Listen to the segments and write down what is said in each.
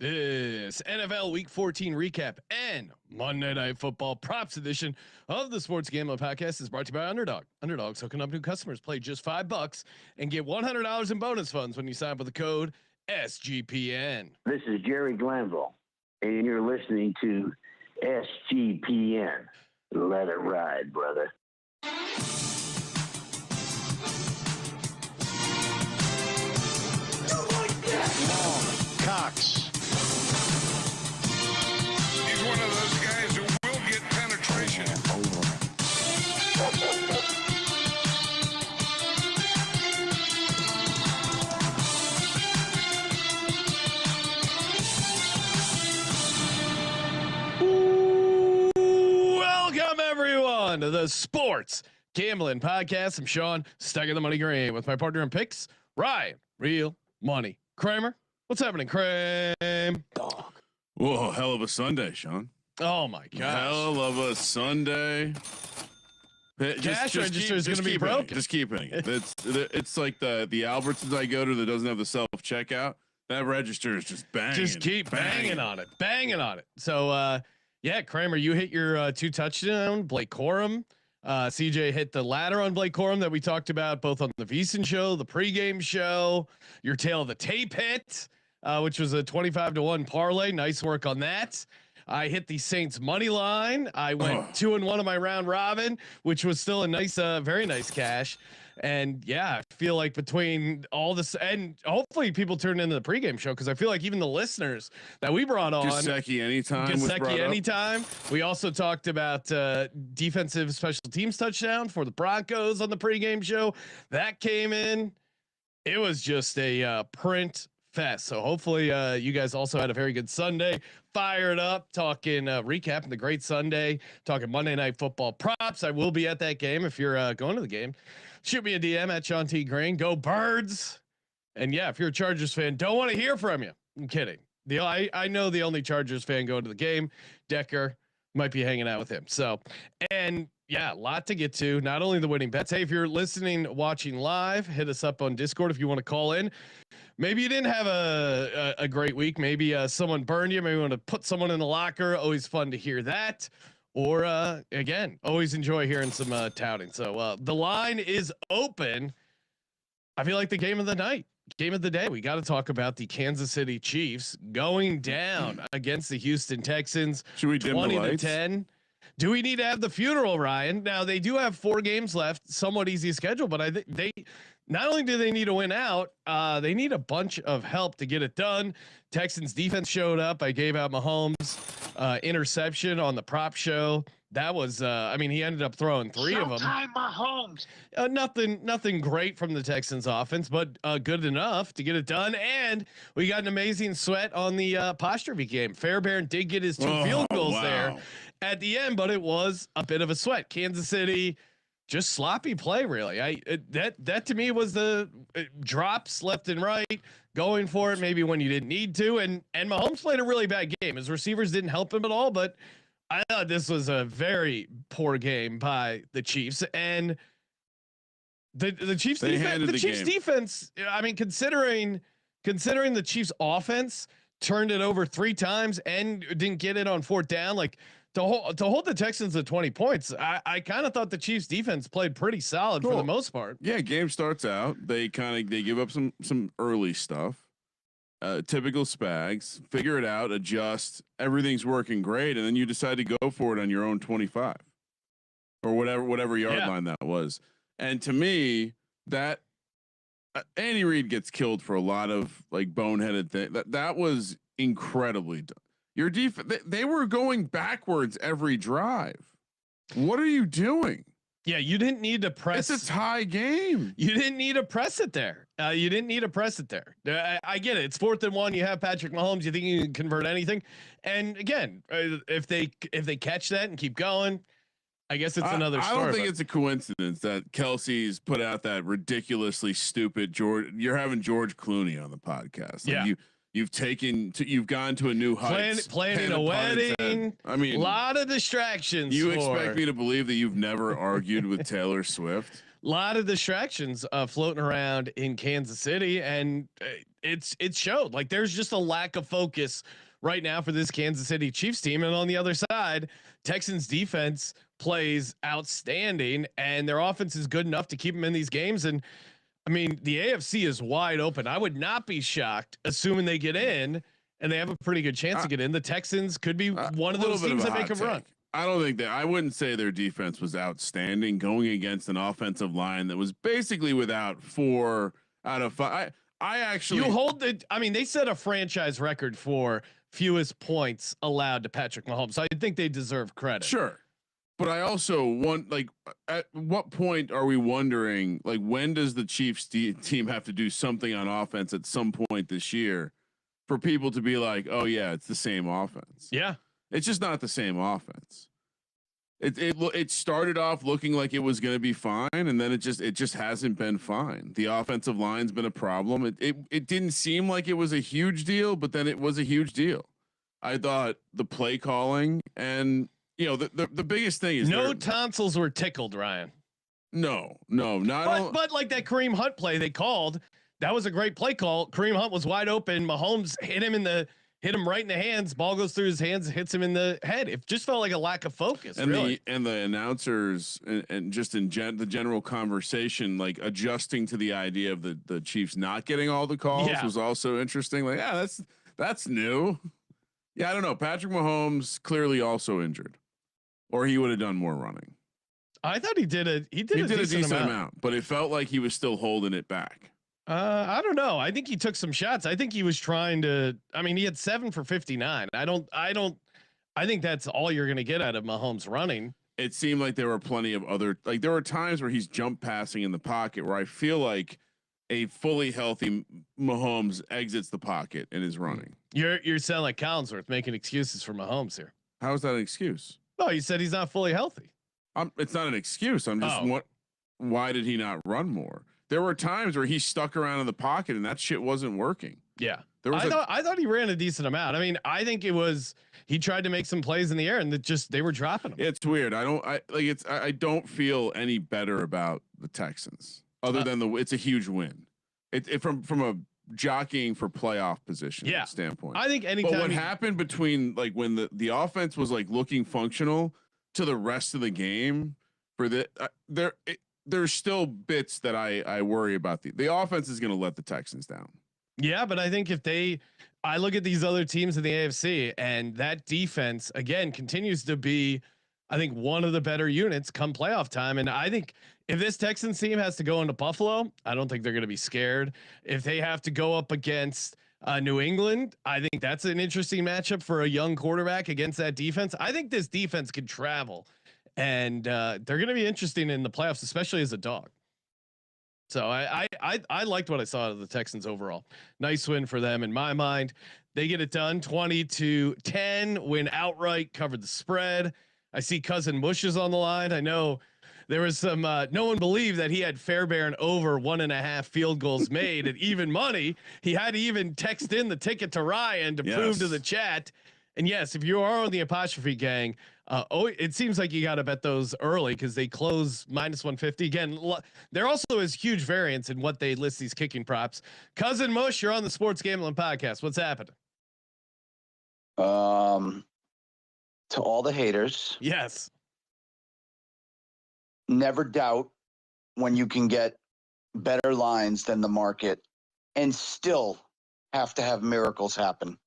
This NFL Week 14 recap and Monday Night Football props edition of the Sports Gambling Podcast is brought to you by Underdog. Underdog's hooking up new customers. Play just $5 and get $100 in bonus funds when you sign up with the code SGPN. This is Jerry Glanville, and you're listening to SGPN. Let it ride, brother. Cox. He's one of those guys who will get penetration. Welcome everyone to the Sports Gambling Podcast. I'm Sean, stuck in the money green with my partner in picks, Ryan, Real Money Kramer. What's happening, Kramer? Dog. Whoa, hell of a Sunday, Sean. Oh my gosh. Hell of a Sunday. Cash register is going to be broken. Just keeping it. It's like the Albertsons I go to that doesn't have the self checkout. That register is just banging. Just keep banging on it. So yeah, Kramer, you hit your 2 touchdowns. Blake Corum. CJ hit the ladder on Blake Corum that we talked about both on the VSiN show, the pregame show, your tail of the tape hit, which was a 25-1 parlay. Nice work on that. I hit the Saints money line. I went 2-1 on my round robin, which was still a nice, very nice cash. And yeah, I feel like between all this, and hopefully people turn into the pregame show, because I feel like even the listeners that we brought on, Gesicki anytime. We also talked about defensive special teams touchdown for the Broncos on the pregame show that came in. It was just a print fest. So hopefully you guys also had a very good Sunday. Fired up, talking recapping the great Sunday, talking Monday Night Football props. I will be at that game. If you're going to the game, shoot me a DM at Sean T. Green. Go Birds. And yeah, if you're a Chargers fan, don't want to hear from you. I'm kidding. I know the only Chargers fan going to the game, Decker, might be hanging out with him. So, and yeah, a lot to get to. Not only the winning bets. Hey, if you're listening, watching live, hit us up on Discord if you want to call in. Maybe you didn't have a great week. Maybe someone burned you. Maybe you want to put someone in the locker. Always fun to hear that. Or again, always enjoy hearing some touting. So the line is open. I feel like the game of the night, game of the day. We got to talk about the Kansas City Chiefs going down against the Houston Texans. Should we dim the lights? 20-10. Do we need to have the funeral, Ryan? Now they do have 4 games left, somewhat easy schedule, but I think they not only do they need to win out, they need a bunch of help to get it done. Texans defense showed up. I gave out Mahomes interception on the prop show. That was, I mean, he ended up throwing 3 of them. Mahomes. Nothing great from the Texans offense, but good enough to get it done. And we got an amazing sweat on the apostrophe game. Fairbairn did get his 2 field goals there at the end, but it was a bit of a sweat. Kansas City, just sloppy play, really. That to me was the drops left and right, going for it maybe when you didn't need to. And Mahomes played a really bad game. His receivers didn't help him at all, but I thought this was a very poor game by the Chiefs. And the Chiefs defense, I mean, considering the Chiefs offense turned it over 3 times and didn't get it on 4th down, like to hold the Texans to 20 points. I kind of thought the Chiefs defense played pretty solid for the most part. Yeah. Game starts out. They give up some early stuff. Typical Spags, figure it out, adjust, everything's working great. And then you decide to go for it on your own 25 or whatever yard line that was. And to me, that Andy Reid gets killed for a lot of like boneheaded thing. That was incredibly done. Your defense, they were going backwards every drive. What are you doing? Yeah, you didn't need to press. It's a tie game. You didn't need to press it there. I get it. It's 4th and 1. You have Patrick Mahomes. You think you can convert anything? And again, if they catch that and keep going, I guess it's another story. I don't think it's a coincidence that Kelsey's put out that ridiculously stupid George. You're having George Clooney on the podcast. Like you've gone to a new heights. Planning a wedding. I mean, a lot of distractions. You expect me to believe that you've never argued with Taylor Swift? lot of distractions floating around in Kansas City, and it showed. Like there's just a lack of focus right now for this Kansas City Chiefs team. And on the other side, Texans defense plays outstanding, and their offense is good enough to keep them in these games. And I mean, the AFC is wide open. I would not be shocked, assuming they get in, and they have a pretty good chance to get in. The Texans could be one of those teams that make a run. I don't think that I wouldn't say their defense was outstanding going against an offensive line that was basically without 4 out of 5. I actually I mean, they set a franchise record for fewest points allowed to Patrick Mahomes. So I think they deserve credit. Sure. But I also want, like, at what point are we wondering, like, when does the Chiefs team have to do something on offense at some point this year for people to be like, oh yeah, it's the same offense? Yeah. It's just not the same offense. It started off looking like it was going to be fine, and then it just hasn't been fine. The offensive line's been a problem. It didn't seem like it was a huge deal, but then it was a huge deal. I thought the play calling and the biggest thing is no tonsils were tickled, Ryan. No, but like that Kareem Hunt play they called, that was a great play call. Kareem Hunt was wide open. Mahomes hit him right in the hands. Ball goes through his hands, hits him in the head. It just felt like a lack of focus. And really. the announcers and just in the general conversation, like adjusting to the idea of the Chiefs not getting all the calls was also interesting. Like, yeah, that's new. Yeah, I don't know. Patrick Mahomes clearly also injured, or he would have done more running. I thought he did a decent amount, but it felt like he was still holding it back. I don't know. I think he took some shots. I think he was trying to. I mean, he had 7 for 59. I think that's all you're going to get out of Mahomes running. It seemed like there were plenty of other. Like there were times where he's jump passing in the pocket where I feel like a fully healthy Mahomes exits the pocket and is running. You're sounding like Collinsworth making excuses for Mahomes here. How is that an excuse? No, you said he's not fully healthy. It's not an excuse. I'm just why did he not run more? There were times where he stuck around in the pocket and that shit wasn't working. Yeah. I thought he ran a decent amount. I mean, I think he tried to make some plays in the air and they were dropping him. It's weird. I don't feel any better about the Texans other than it's a huge win. It from a jockeying for playoff position standpoint. I think anytime. But what happened between like when the offense was like looking functional to the rest of the game for there's still bits that I worry about. The offense is going to let the Texans down. Yeah, but I think I look at these other teams in the AFC and that defense again continues to be, I think, one of the better units come playoff time. And I think if this Texans team has to go into Buffalo, I don't think they're going to be scared. If they have to go up against New England, I think that's an interesting matchup for a young quarterback against that defense. I think this defense could travel. And they're going to be interesting in the playoffs, especially as a dog. So I liked what I saw of the Texans overall. Nice win for them in my mind. They get it done 20-10, win outright, covered the spread. I see cousin Mush is on the line. I know there was some no one believed that he had Fairbairn over 1.5 field goals made at even money. He had to even text in the ticket to Ryan to prove to the chat. And yes, if you are on the apostrophe gang, it seems like you got to bet those early because they close -150. Again, there also is huge variance in what they list these kicking props. Cousin Mush, you're on the Sports Gambling Podcast. What's happening? To all the haters. Yes. Never doubt when you can get better lines than the market and still have to have miracles happen.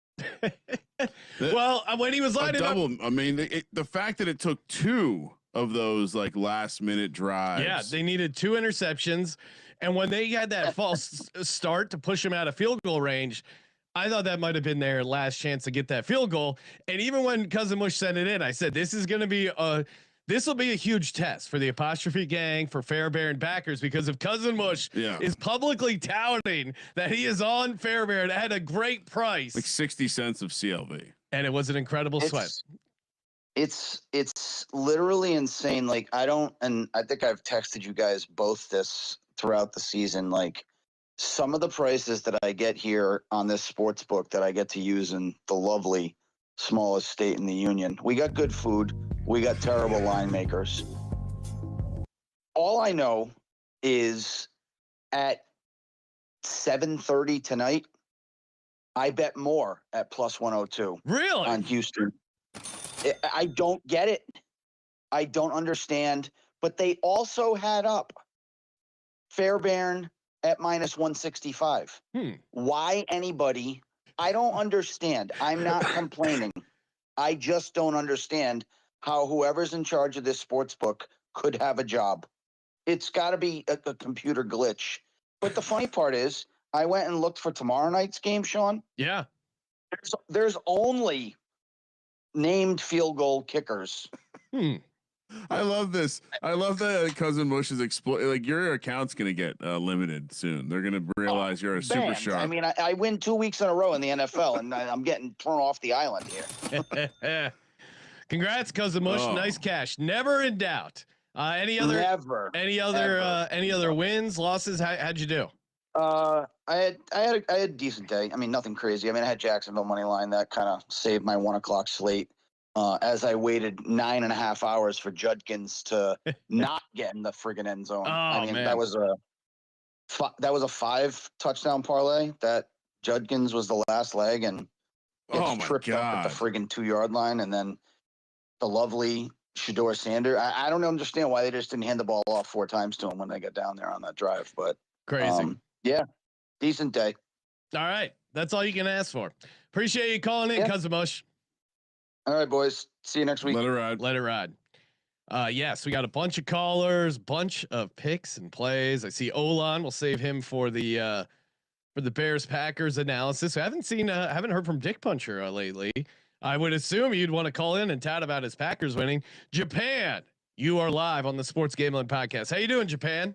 Well, when he was lining up, I mean, the fact that it took 2 of those like last minute drives. Yeah, they needed 2 interceptions, and when they had that false start to push him out of field goal range, I thought that might have been their last chance to get that field goal. And even when Cousin Mush sent it in, I said this will be a huge test for the apostrophe gang, for Fairbairn backers, because if Cousin Mush is publicly touting that he is on Fairbairn at a great price, like 60 cents of CLV, and it was an incredible sweat. It's literally insane. Like I think I've texted you guys both this throughout the season. Like some of the prices that I get here on this sports book that I get to use in the lovely smallest state in the union. We got good food. We got terrible line makers. All I know is at 7:30 tonight. I bet more at plus 102 Really? on Houston. I don't get it. I don't understand. But they also had up Fairbairn at minus 165. Why anybody? I don't understand. I'm not complaining. I just don't understand how whoever's in charge of this sports book could have a job. It's got to be a computer glitch. But the funny part is, I went and looked for tomorrow night's game, Sean. Yeah. There's only named field goal kickers. I love this. I love that Cousin Mush is like your account's gonna get limited soon. They're gonna realize you're a super Banned. sharp. I mean, I win 2 weeks in a row in the NFL, and I'm getting thrown off the island here. Congrats, Cousin Mush. Oh. Nice cash. Never in doubt. Any other wins, losses? How'd you do? I had a decent day. I mean, nothing crazy. I mean, I had Jacksonville money line that kind of saved my 1 o'clock slate. As I waited 9.5 hours for Judkins to not get in the friggin' end zone. I mean, man. that was a 5 touchdown parlay. That Judkins was the last leg and gets tripped up at the friggin' 2-yard line, and then the lovely Shador Sander. I don't understand why they just didn't hand the ball off 4 times to him when they got down there on that drive. But Crazy. yeah, decent day. All right, that's all you can ask for. Appreciate you calling in, Cousin Mush. All right, boys. See you next week. Let it ride. Let it ride. Yes, we got a bunch of callers, bunch of picks and plays. I see Olan. We'll save him for the Bears Packers analysis. I haven't heard from Dick Puncher lately. I would assume you'd want to call in and tout about his Packers winning. Japan, you are live on the Sports Gambling Podcast. How you doing, Japan?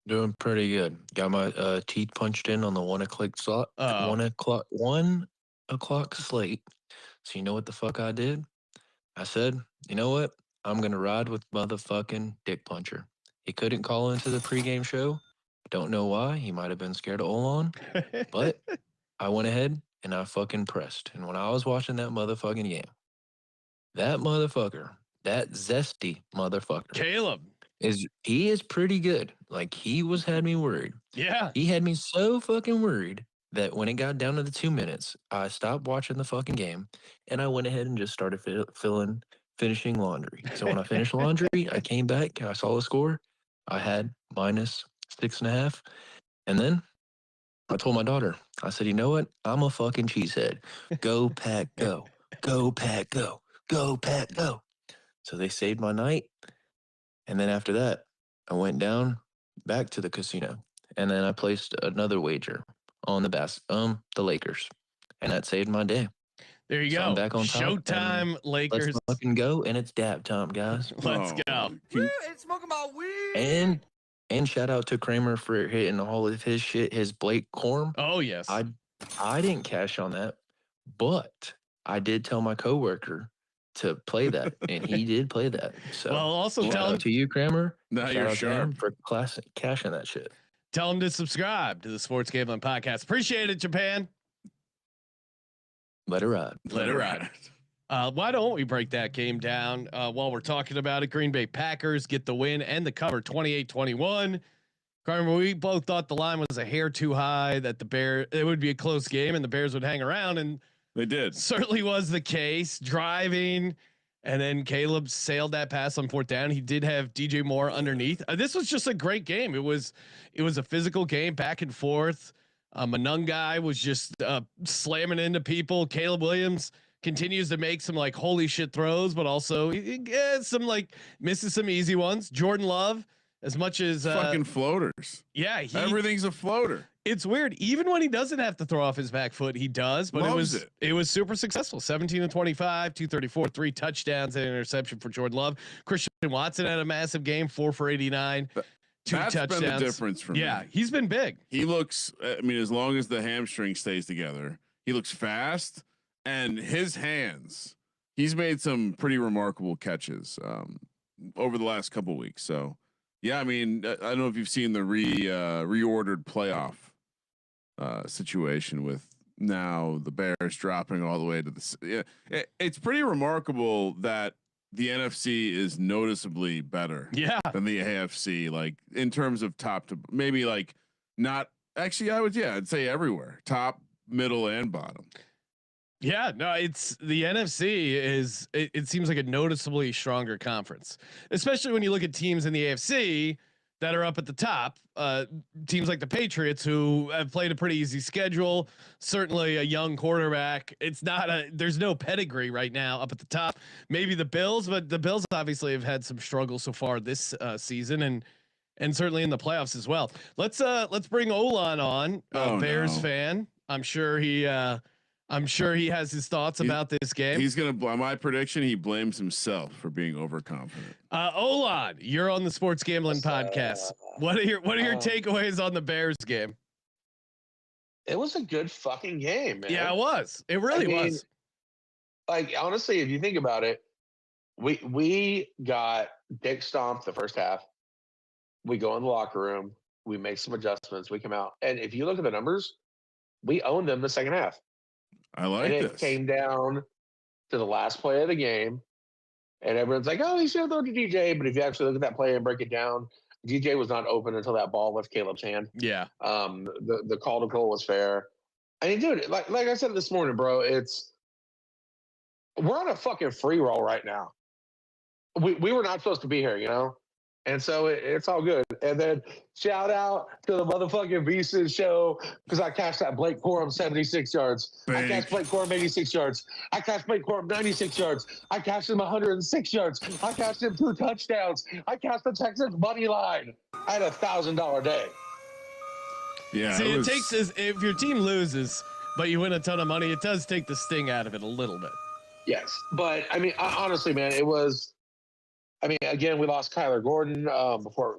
Doing pretty good. Got my teeth punched in on the 1 o'clock slot. 1 o'clock slate. So you know what the fuck I did? I said, you know what? I'm gonna ride with motherfucking Dick Puncher. He couldn't call into the pregame show. Don't know why. He might have been scared of Olan. But I went ahead and I fucking pressed. And when I was watching that motherfucking game, that motherfucker, that zesty motherfucker, Caleb, he is pretty good. Like had me worried. Yeah. He had me so fucking worried that when it got down to the 2 minutes, I stopped watching the fucking game and I went ahead and just started finishing laundry. So when I finished laundry, I came back, I saw the score. I had minus 6.5. And then I told my daughter, I said, you know what? I'm a fucking cheesehead. Go Pack, go. Go Pack, go. Go Pack, go. So they saved my night. And then after that, I went down back to the casino. And then I placed another wager on the Lakers. And that saved my day. There you go. I'm back on top. Showtime, Lakers. Let's fucking go. And it's dab time, guys. Let's go. It's smoking my weed. And shout out to Kramer for hitting all of his shit, his Blake Corm. Oh, yes. I didn't cash on that, but I did tell my coworker to play that, and he did play that. So well, also shout tell out him to you, Kramer. Now Shout you're out to him sharp. for cashing that shit. Tell him to subscribe to the Sports Gambling Podcast. Appreciate it, Japan. Let it ride. Let it ride. Why don't we break that game down while we're talking about it? Green Bay Packers get the win and the cover 28-21. Carmen, we both thought the line was a hair too high, that it would be a close game and the Bears would hang around, and They did. certainly was the case. Driving, and then Caleb sailed that pass on 4th down. He did have DJ Moore underneath. This was just a great game. It was a physical game, back and forth. Manungai was just slamming into people. Caleb Williams continues to make some like holy shit throws, but also some like misses some easy ones. Jordan Love, as much as Fucking floaters. yeah, Everything's a floater. it's weird. Even when he doesn't have to throw off his back foot, he does. But Loves it was super successful. 17 of 25, 234, 3 touchdowns and an interception for Jordan Love. Christian Watson had a massive game, 4 for 89. Two That's touchdowns. been the difference for me. Yeah, he's been big. He looks, I mean, as long as the hamstring stays together, he looks fast, and his hands, he's made some pretty remarkable catches over the last couple of weeks. So, yeah, I mean, I don't know if you've seen the reordered playoff situation with now the Bears dropping all the way to the. Yeah, it's pretty remarkable that the NFC is noticeably better than the AFC, like in terms of top to maybe like not actually I'd say everywhere, top, middle, and bottom. Yeah, no, it's the NFC is it seems like a noticeably stronger conference, especially when you look at teams in the AFC that are up at the top. Teams like the Patriots, who have played a pretty easy schedule, certainly a young quarterback. There's no pedigree right now up at the top. Maybe the Bills, but the Bills obviously have had some struggles so far this season, and certainly in the playoffs as well. Let's bring Olan on, Bears fan. I'm sure he has his thoughts about this game. He's gonna. My prediction: he blames himself for being overconfident. Olan, you're on the Sports Gambling Podcast. What are your takeaways on the Bears game? It was a good fucking game, man. Yeah, it was. It really was. Like, honestly, if you think about it, we got dick stomped the first half. We go in the locker room. We make some adjustments. We come out, and if you look at the numbers, we owned them the second half. I like and this. It came down to the last play of the game, and everyone's like, "Oh, he should have thrown to DJ." But if you actually look at that play and break it down, DJ was not open until that ball left Caleb's hand. Yeah. The call to goal was fair. I mean, dude, like I said this morning, bro, we're on a fucking free roll right now. We were not supposed to be here, you know? And so it's all good. And then shout out to the motherfucking Beeson show, because I cashed that Blake Corum 76 yards. I cashed Blake Corum 86 yards. I cashed Blake Corum 96 yards. I cashed him 106 yards. I cashed him 2 touchdowns. I cashed the Texans money line. I had $1,000 day. Yeah. See, it takes if your team loses, but you win a ton of money, it does take the sting out of it a little bit. Yes. But I mean, honestly, man, it was. I mean, again, we lost Kyler Gordon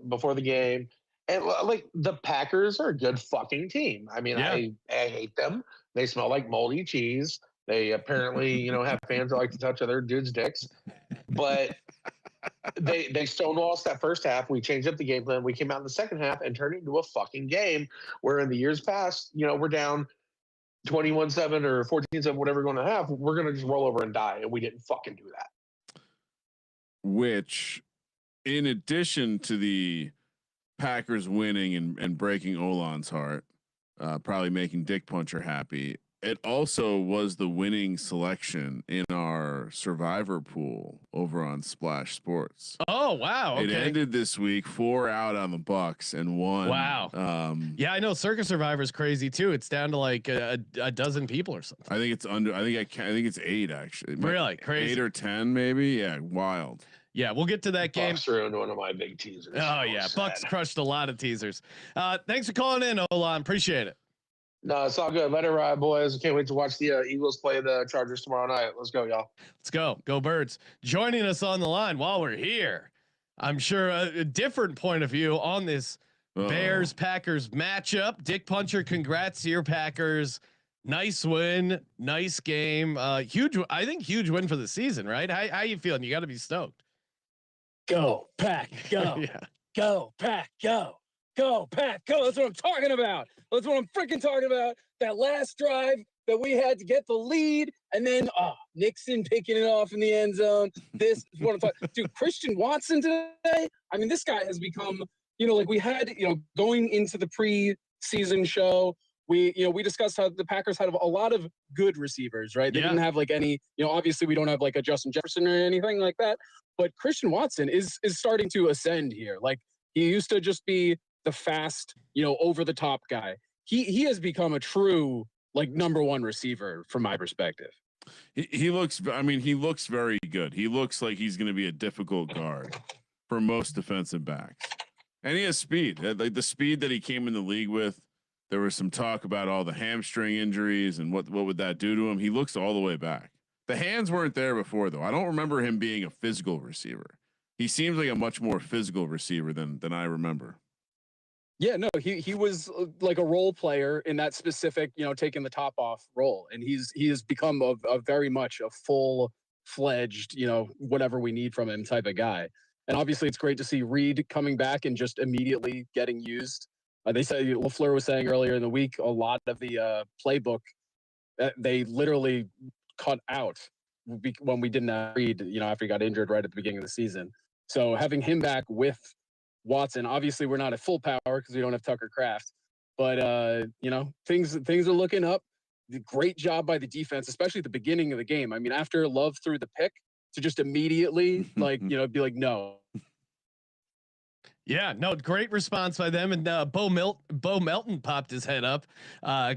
before the game, and like the Packers are a good fucking team. I mean, I hate them. They smell like moldy cheese. They apparently, have fans that like to touch other dudes' dicks, but they stonewalled that first half. We changed up the game plan. We came out in the second half and turned it into a fucking game. Where in the years past, we're down 21-7 or 14-7, whatever we're going to have. We're going to just roll over and die, and we didn't fucking do that. Which, in addition to the Packers winning and breaking Olan's heart, probably making Dick Puncher happy, it also was the winning selection in our survivor pool over on Splash Sports. Oh, wow. Okay. It ended this week 4 out on the Bucks and 1. Wow. Yeah, I know Circus Survivor's crazy too. It's down to like a dozen people or something. I think it's under. I think it's 8 actually. Really crazy. 8 or 10 maybe. Yeah, wild. Yeah, we'll get to that game. Bucks ruined one of my big teasers. Oh yeah, Bucks crushed a lot of teasers. Thanks for calling in, Olan. Appreciate it. No, it's all good. Let it ride, boys. Can't wait to watch the Eagles play the Chargers tomorrow night. Let's go, y'all. Let's go. Go Birds. Joining us on the line while we're here, I'm sure a different point of view on this Bears-Packers matchup. Dick Puncher, congrats to your Packers. Nice win. Nice game. Huge win for the season, right? How you feeling? You got to be stoked. Go, Pack, go. Yeah. Go, Pack, go. Go, Pack, go. That's what I'm talking about. That's what I'm freaking talking about. That last drive that we had to get the lead, and then Nixon picking it off in the end zone. This is what I'm talking. Dude, Christian Watson today. I mean, this guy has become, like we had, going into the preseason show, we discussed how the Packers had a lot of good receivers, right? They didn't have like any, obviously we don't have like a Justin Jefferson or anything like that, but Christian Watson is starting to ascend here. Like he used to just be the fast, over the top guy. He has become a true like number one receiver from my perspective. He looks very good. He looks like he's going to be a difficult guard for most defensive backs. And he has speed, like the speed that he came in the league with. There was some talk about all the hamstring injuries and what would that do to him. He looks all the way back. The hands weren't there before though. I don't remember him being a physical receiver. He seems like a much more physical receiver than I remember. Yeah, no, he was like a role player in that specific, taking the top off role. And he has become a very much a full-fledged, whatever we need from him type of guy. And obviously it's great to see Reed coming back and just immediately getting used. They said LaFleur was saying earlier in the week, a lot of the playbook, they literally cut out when we didn't have Reed, after he got injured right at the beginning of the season. So having him back with Watson, obviously we're not at full power because we don't have Tucker Kraft, but things are looking up. Great job by the defense, especially at the beginning of the game. I mean, after Love threw the pick, to just immediately be like, no. Yeah, no, great response by them. And Bo Melton popped his head up,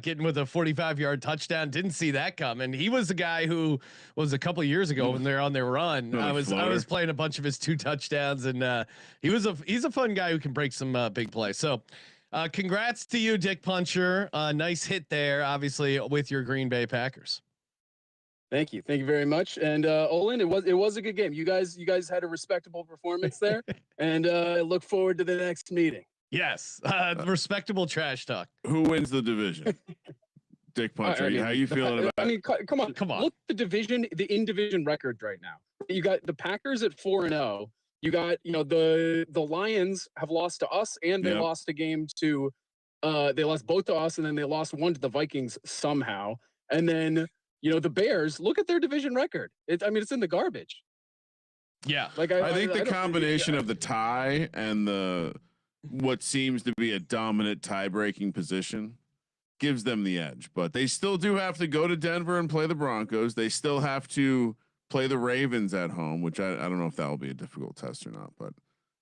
getting with a 45-yard touchdown. Didn't see that coming. He was the guy who was a couple of years ago when they're on their run. I was playing a bunch of his 2 touchdowns, and he's a fun guy who can break some big plays. So congrats to you, Dick Puncher. Nice hit there, obviously, with your Green Bay Packers. Thank you very much. And Olin, it was a good game. You guys had a respectable performance there, and I look forward to the next meeting. Yes, respectable trash talk. Who wins the division? Dick Puncher. How you feeling about? I mean, come on. Look at the in division record right now. You got the Packers at 4-0. You got the Lions have lost to us, and they lost a game to they lost both to us, and then they lost one to the Vikings somehow, and then. The Bears, look at their division record. It's in the garbage. Yeah. I think the combination of the tie and what seems to be a dominant tie-breaking position gives them the edge, but they still do have to go to Denver and play the Broncos. They still have to play the Ravens at home, which I don't know if that will be a difficult test or not, but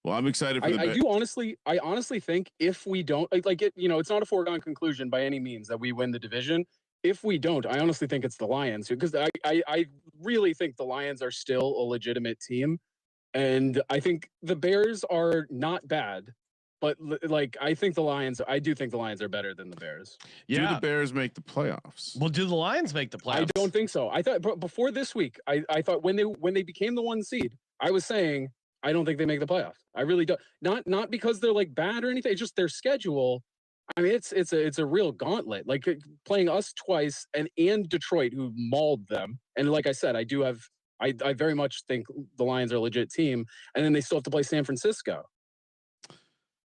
I'm excited for I honestly think if we don't it's not a foregone conclusion by any means that we win the division. If we don't, I honestly think it's the Lions, because I really think the Lions are still a legitimate team. And I think the Bears are not bad, but I do think the Lions are better than the Bears. Yeah. Do the Bears make the playoffs? Well, do the Lions make the playoffs? I don't think so. I thought before this week, I thought when they became the 1 seed, I was saying, I don't think they make the playoffs. I really don't. Not because they're bad or anything. It's just their schedule. I mean, it's a real gauntlet. Playing us twice and Detroit, who mauled them. And like I said, I very much think the Lions are a legit team. And then they still have to play San Francisco.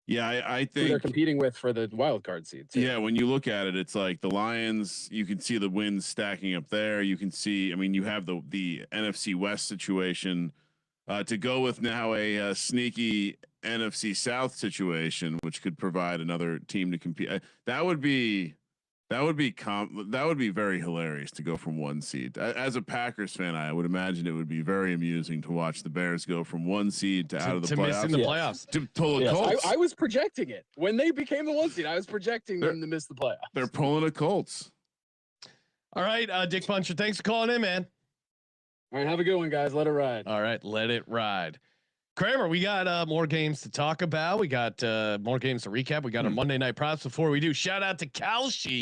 Yeah, I think they're competing with for the wild card seed. Yeah, when you look at it, it's like the Lions. You can see the wins stacking up there. You can see. I mean, you have the NFC West situation to go with now a sneaky NFC South situation, which could provide another team to compete. That would be very hilarious to go from 1 seed. As a Packers fan, I would imagine it would be very amusing to watch the Bears go from 1 seed to out of the playoffs. Missing the playoffs. To pull the Colts. I was projecting it when they became the 1 seed. I was projecting them to miss the playoffs. They're pulling a Colts. All right, Dick Puncher, thanks for calling in, man. All right, have a good one, guys. Let it ride. All right, let it ride. Kramer, we got more games to talk about. We got more games to recap. We got our Monday night props. Before we do, shout out to Kalshi.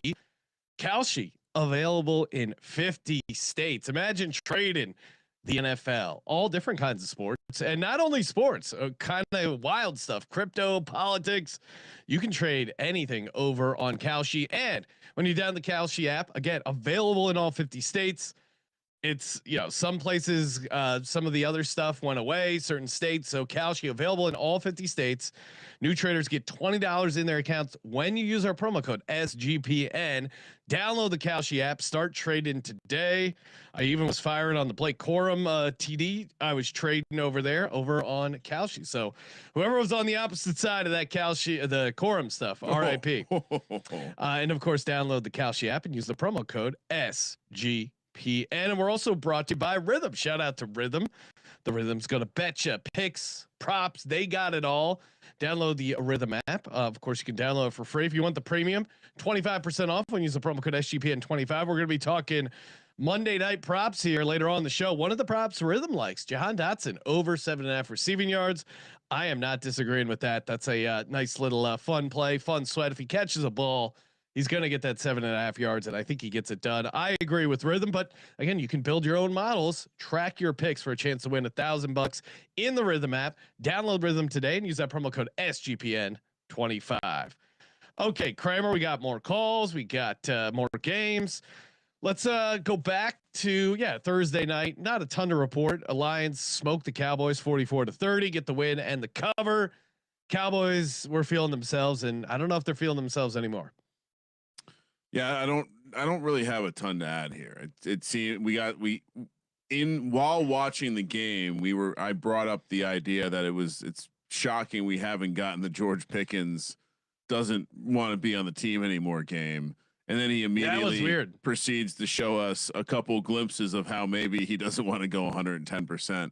Kalshi, available in 50 states. Imagine trading the NFL, all different kinds of sports, and not only sports, kind of wild stuff, crypto, politics. You can trade anything over on Kalshi. And when you download the Kalshi app, again, available in all 50 states. It's, some places, some of the other stuff went away, certain states. So Kalshi available in all 50 states. New traders get $20 in their accounts when you use our promo code SGPN. Download the Kalshi app, start trading today. I even was firing on the Blake Corum TD. I was trading over on Kalshi. So whoever was on the opposite side of that Kalshi, the Corum stuff, RIP. And of course, download the Kalshi app and use the promo code SGPN. And we're also brought to you by Rhythm. Shout out to Rhythm. The Rhythm's gonna bet you picks, props. They got it all. Download the Rhythm app. Of course, you can download it for free. If you want the premium, 25% off when you use the promo code SGPN25. We're gonna be talking Monday night props here later on in the show. One of the props Rhythm likes, Jahan Dotson, over 7.5 receiving yards. I am not disagreeing with that. That's a nice little fun play, fun sweat. If he catches a ball, he's going to get that 7.5 yards, and I think he gets it done. I agree with Rhythm, but again, you can build your own models, track your picks for a chance to win $1,000 in the Rhythm app. Download Rhythm today and use that promo code SGPN25. Okay, Kramer, we got more calls. We got more games. Let's go back to Thursday night. Not a ton to report. Lions smoked the Cowboys 44-30, get the win and the cover. Cowboys were feeling themselves, and I don't know if they're feeling themselves anymore. Yeah, I don't really have a ton to add here. It seemed while watching the game, I brought up the idea that it's shocking we haven't gotten the George Pickens doesn't want to be on the team anymore game. And then he immediately proceeds to show us a couple glimpses of how maybe he doesn't want to go 110%.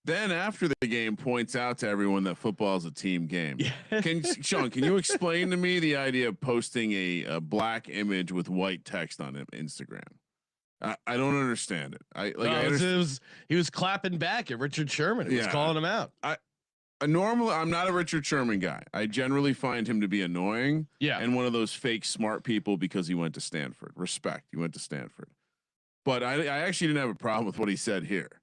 Then after the game points out to everyone that football is a team game. Sean, can you explain to me the idea of posting a black image with white text on Instagram? I don't understand it. He was clapping back at Richard Sherman. He was calling him out. Normally, I'm not a Richard Sherman guy. I generally find him to be annoying. Yeah. And one of those fake smart people because he went to Stanford. Respect. He went to Stanford. But I actually didn't have a problem with what he said here.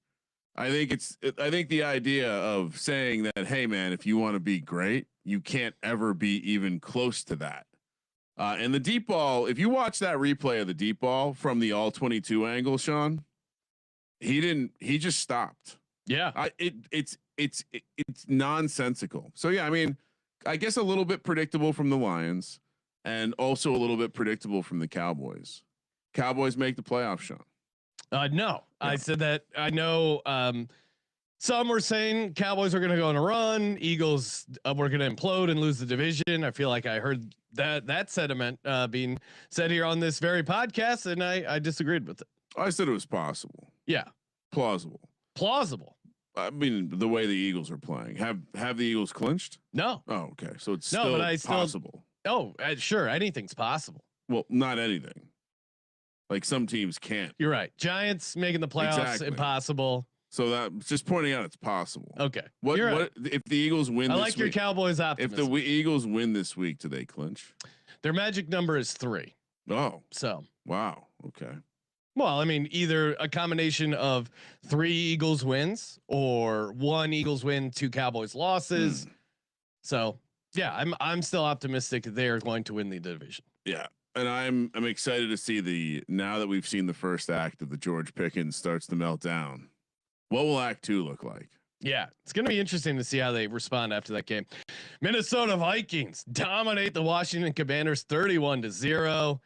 I think the idea of saying that, hey man, if you want to be great, you can't ever be even close to that. And the deep ball, if you watch that replay of the deep ball from the all 22 angle, Sean, he just stopped. Yeah. It's nonsensical. So yeah, I mean, I guess a little bit predictable from the Lions and also a little bit predictable from the Cowboys. Cowboys make the playoffs, Sean. No, I said that. I know some were saying Cowboys are going to go on a run. Eagles were going to implode and lose the division. I feel like I heard that sentiment being said here on this very podcast, and I disagreed with it. I said it was possible. Yeah, plausible. I mean, the way the Eagles are playing, have the Eagles clinched? No. Oh, okay. So it's still possible. Sure, anything's possible. Well, not anything. Like some teams can't. You're right. Giants making the playoffs impossible. So that's just pointing out it's possible. Okay. What if the Eagles win? I like your Cowboys optimism. If the Eagles win this week, do they clinch? Their magic number is 3. Oh. So. Wow. Okay. Well, I mean, either a combination of 3 Eagles wins or 1 Eagles win, 2 Cowboys losses. So yeah, I'm still optimistic that they are going to win the division. Yeah. And I'm excited to see now that we've seen the first act of the George Pickens starts to melt down. What will act 2 look like? Yeah, it's going to be interesting to see how they respond after that game. Minnesota Vikings dominate the Washington Commanders 31-0.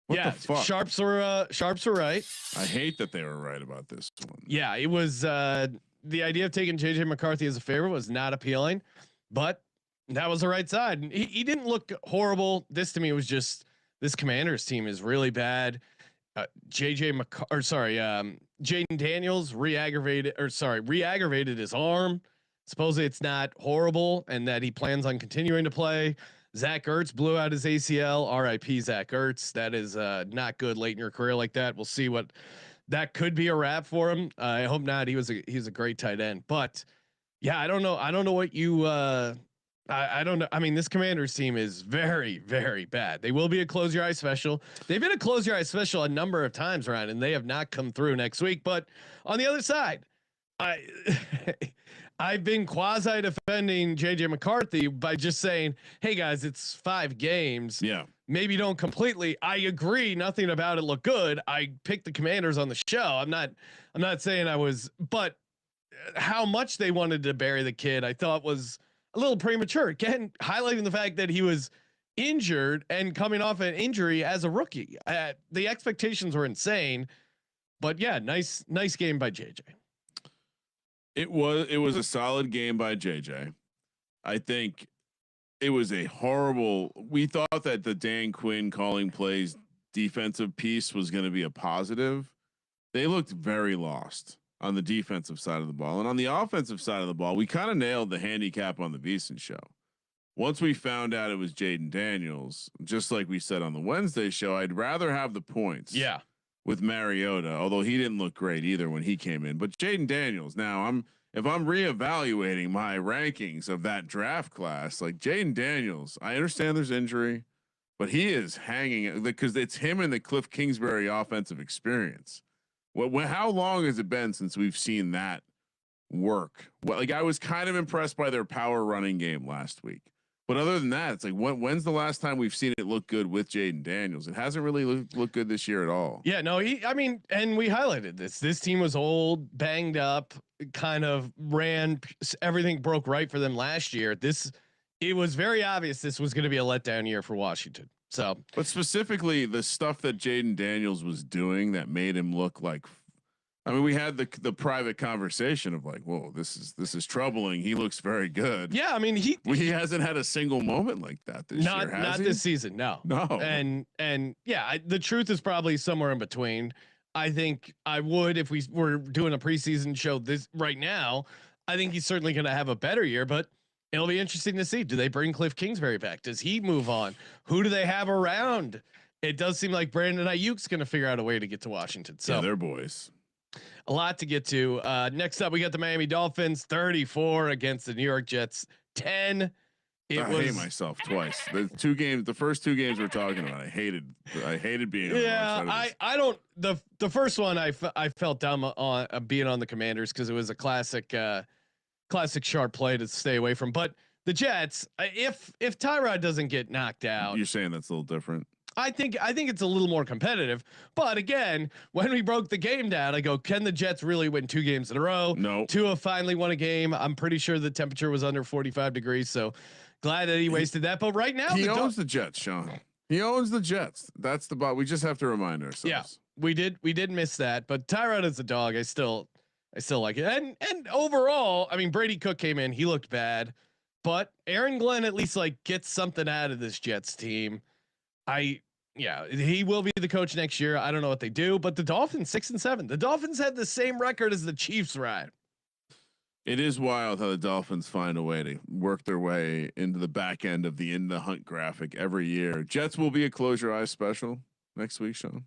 What the fuck? Sharps were right. I hate that they were right about this one. Yeah, it was the idea of taking JJ McCarthy as a favorite was not appealing, but that was the right side. He didn't look horrible. This to me was just this Commanders team is really bad. Jaden Daniels re-aggravated his arm. Supposedly it's not horrible and that he plans on continuing to play. Zach Ertz blew out his ACL. RIP Zach Ertz. That is not good late in your career like that. We'll see what that could be a wrap for him. I hope not. He's a great tight end, but yeah, I don't know what you I don't know. I mean, this Commanders team is very, very bad. They will be a close your eye special. They've been a close your eye special a number of times, Ryan, and they have not come through next week. But on the other side, I've been quasi defending JJ McCarthy by just saying, hey guys, it's 5 games. Yeah. Maybe don't completely. I agree. Nothing about it looked good. I picked the Commanders on the show. I'm not saying I was, but how much they wanted to bury the kid, I thought was a little premature. Again, highlighting the fact that he was injured and coming off an injury as a rookie. The expectations were insane, but yeah, nice game by JJ. It was a solid game by JJ. I think it was a horrible. We thought that the Dan Quinn calling plays defensive piece was going to be a positive. They looked very lost on the defensive side of the ball, and on the offensive side of the ball, we kind of nailed the handicap on the Beeson show. Once we found out it was Jaden Daniels, just like we said on the Wednesday show, I'd rather have the points. Yeah. With Mariota, although he didn't look great either when he came in, but Jaden Daniels. Now if I'm reevaluating my rankings of that draft class, like Jaden Daniels, I understand there's injury, but he is hanging because it's him and the Cliff Kingsbury offensive experience. How long has it been since we've seen that work? I was kind of impressed by their power running game last week, but other than that, it's like when's the last time we've seen it look good with Jaden Daniels? It hasn't really looked good this year at all. Yeah, no, and we highlighted this. This team was old, banged up, kind of everything broke right for them last year. It was very obvious this was going to be a letdown year for Washington. So, but specifically the stuff that Jaden Daniels was doing that made him look like I mean, we had the private conversation of like, whoa, this is troubling. He looks very good. Yeah, I mean he hasn't had a single moment like that this year. Not Has he? this season, no. And yeah, the truth is probably somewhere in between. I think I would if we were doing a preseason show this right now. I think he's certainly going to have a better year, but it'll be interesting to see. Do they bring Cliff Kingsbury back? Does he move on? Who do they have around? It does seem like Brandon Ayuk's going to figure out a way to get to Washington. So yeah, they're boys. A lot to get to. Next up, we got the Miami Dolphins 34 against the New York Jets 10. I hate myself twice. The first two games we're talking about, I hated being. Yeah, I don't. The first one I felt dumb on being on the Commanders because it was a classic sharp play to stay away from. But the Jets, if Tyrod doesn't get knocked out, you're saying that's a little different. I think it's a little more competitive. But again, when we broke the game down, I go, can the Jets really win 2 games in a row? No. Tua finally won a game. I'm pretty sure the temperature was under 45 degrees. So glad that he wasted that. But right now, he owns the Jets, Sean. He owns the Jets. That's the bot. We just have to remind ourselves. Yeah, we did miss that. But Tyrod is a dog. I still like it. And overall, I mean, Brady Cook came in. He looked bad. But Aaron Glenn at least like gets something out of this Jets team. He will be the coach next year. I don't know what they do, but the Dolphins 6-7. The Dolphins had the same record as the Chiefs, right? It is wild how the Dolphins find a way to work their way into the back end of the In the Hunt graphic every year. Jets will be a close your eyes special next week, Sean.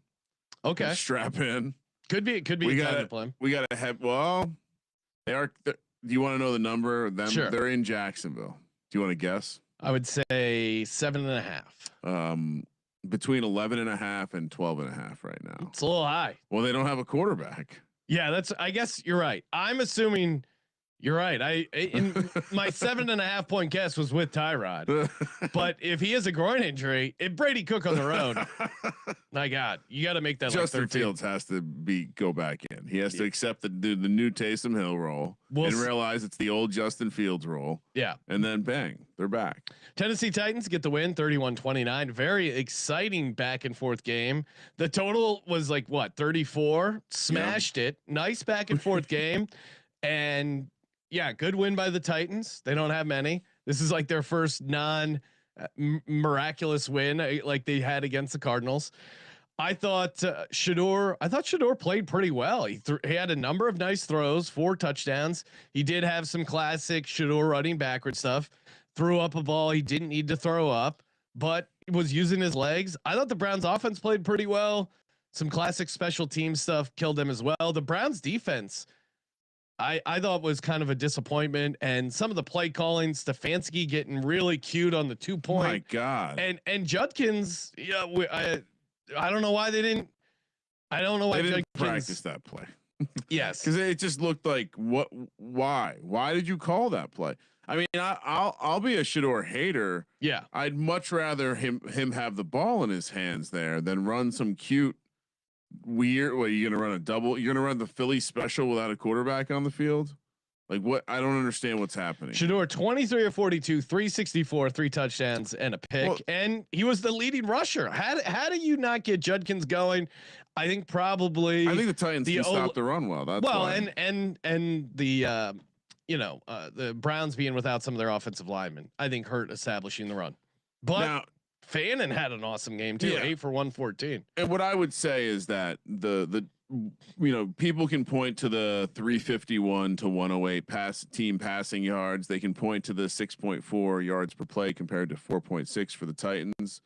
Okay. Strap in. Could be we a time to play. We got to have, they are, do you want to know the number of them? Sure. They're in Jacksonville. Do you want to guess? I would say 7.5. Between 11.5 and 12.5 right now. It's a little high. Well, they don't have a quarterback. Yeah, I guess you're right. I'm assuming you're right. My 7.5 point guess was with Tyrod, but if he has a groin injury, if Brady Cook on the road, my God, you got to make that. Justin like 13. Fields has to go back in. He has to accept the new Taysom Hill role and realize it's the old Justin Fields role. Yeah, and then bang, they're back. Tennessee Titans get the win, 31-29. Very exciting back and forth game. The total was like what 34. Smashed it. Nice back and forth game, and. Yeah, good win by the Titans. They don't have many. This is like their first miraculous win like they had against the Cardinals. I thought Shador played pretty well. He had a number of nice throws, 4 touchdowns. He did have some classic Shador running backward stuff. Threw up a ball he didn't need to throw up, but was using his legs. I thought the Browns offense played pretty well. Some classic special team stuff killed them as well. The Browns defense I thought was kind of a disappointment, and some of the play calling, Stefanski getting really cute on the 2-point. My God. And Judkins, yeah, I don't know why they didn't. I don't know why they didn't Judkins practice that play. Yes, because it just looked like what? Why did you call that play? I mean, I'll be a Shador hater. Yeah, I'd much rather him have the ball in his hands there than run some cute. Weird. What, you're gonna run a double? You're gonna run the Philly special without a quarterback on the field? Like what? I don't understand what's happening. Shador 23 of 42, 364, 3 touchdowns and a pick, and he was the leading rusher. How do you not get Judkins going? I think probably. I think the Titans can stop the run well. That's why. and the the Browns being without some of their offensive linemen, I think hurt establishing the run. But now, Fannin had an awesome game too, 8 for 114. And what I would say is that the people can point to the 351 to 108 team passing yards. They can point to the 6.4 yards per play compared to 4.6 for the Titans.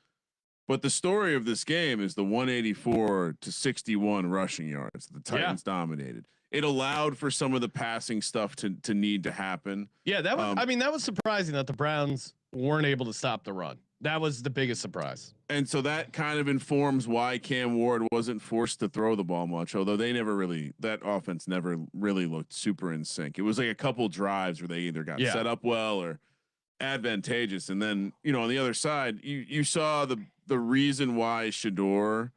But the story of this game is the 184 to 61 rushing yards. The Titans dominated. It allowed for some of the passing stuff to need to happen. Yeah, that was. That was surprising that the Browns weren't able to stop the run. That was the biggest surprise. And so that kind of informs why Cam Ward wasn't forced to throw the ball much, although that offense never really looked super in sync. It was like a couple drives where they either got set up well or advantageous. And then, on the other side, you saw the reason why Shador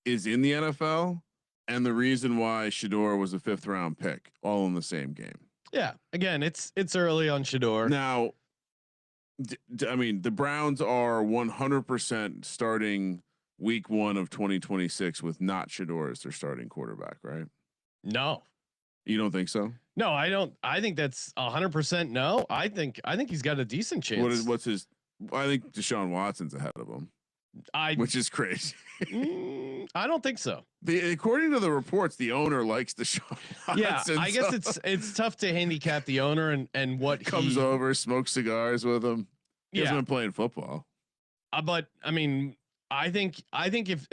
is in the NFL and the reason why Shador was a 5th round pick all in the same game. Yeah. Again, it's early on Shador. Now, the Browns are 100% starting week 1 of 2026 with not Shador as their starting quarterback, right? No. You don't think so? No, I don't. I think that's 100% no. I think he's got a decent chance. What's his? I think Deshaun Watson's ahead of him, which is crazy. I don't think so. According to the reports, the owner likes Deshaun Watson. Yeah, I guess it's tough to handicap the owner and what comes over, smokes cigars with him. He hasn't been playing football. But I mean, I think if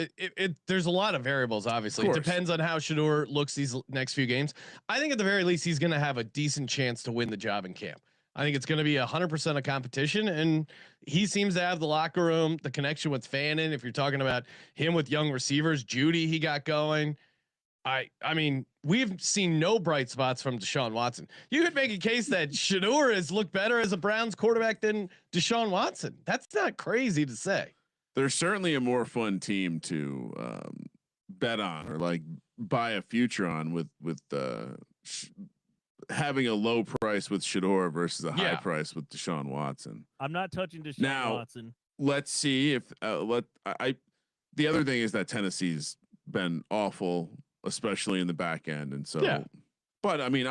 there's a lot of variables. Obviously, it depends on how Shador looks these next few games. I think at the very least he's going to have a decent chance to win the job in camp. I think it's going to be 100% of competition, and he seems to have the locker room, the connection with Fannin. If you're talking about him with young receivers, Judy, he got going. I mean, we've seen no bright spots from Deshaun Watson. You could make a case that Shador has looked better as a Browns quarterback than Deshaun Watson. That's not crazy to say. They're certainly a more fun team to bet on or like buy a future on with having a low price with Shador versus a high price with Deshaun Watson. I'm not touching Deshaun Watson. Let's see if the other thing is that Tennessee's been awful, especially in the back end, and so. But I mean,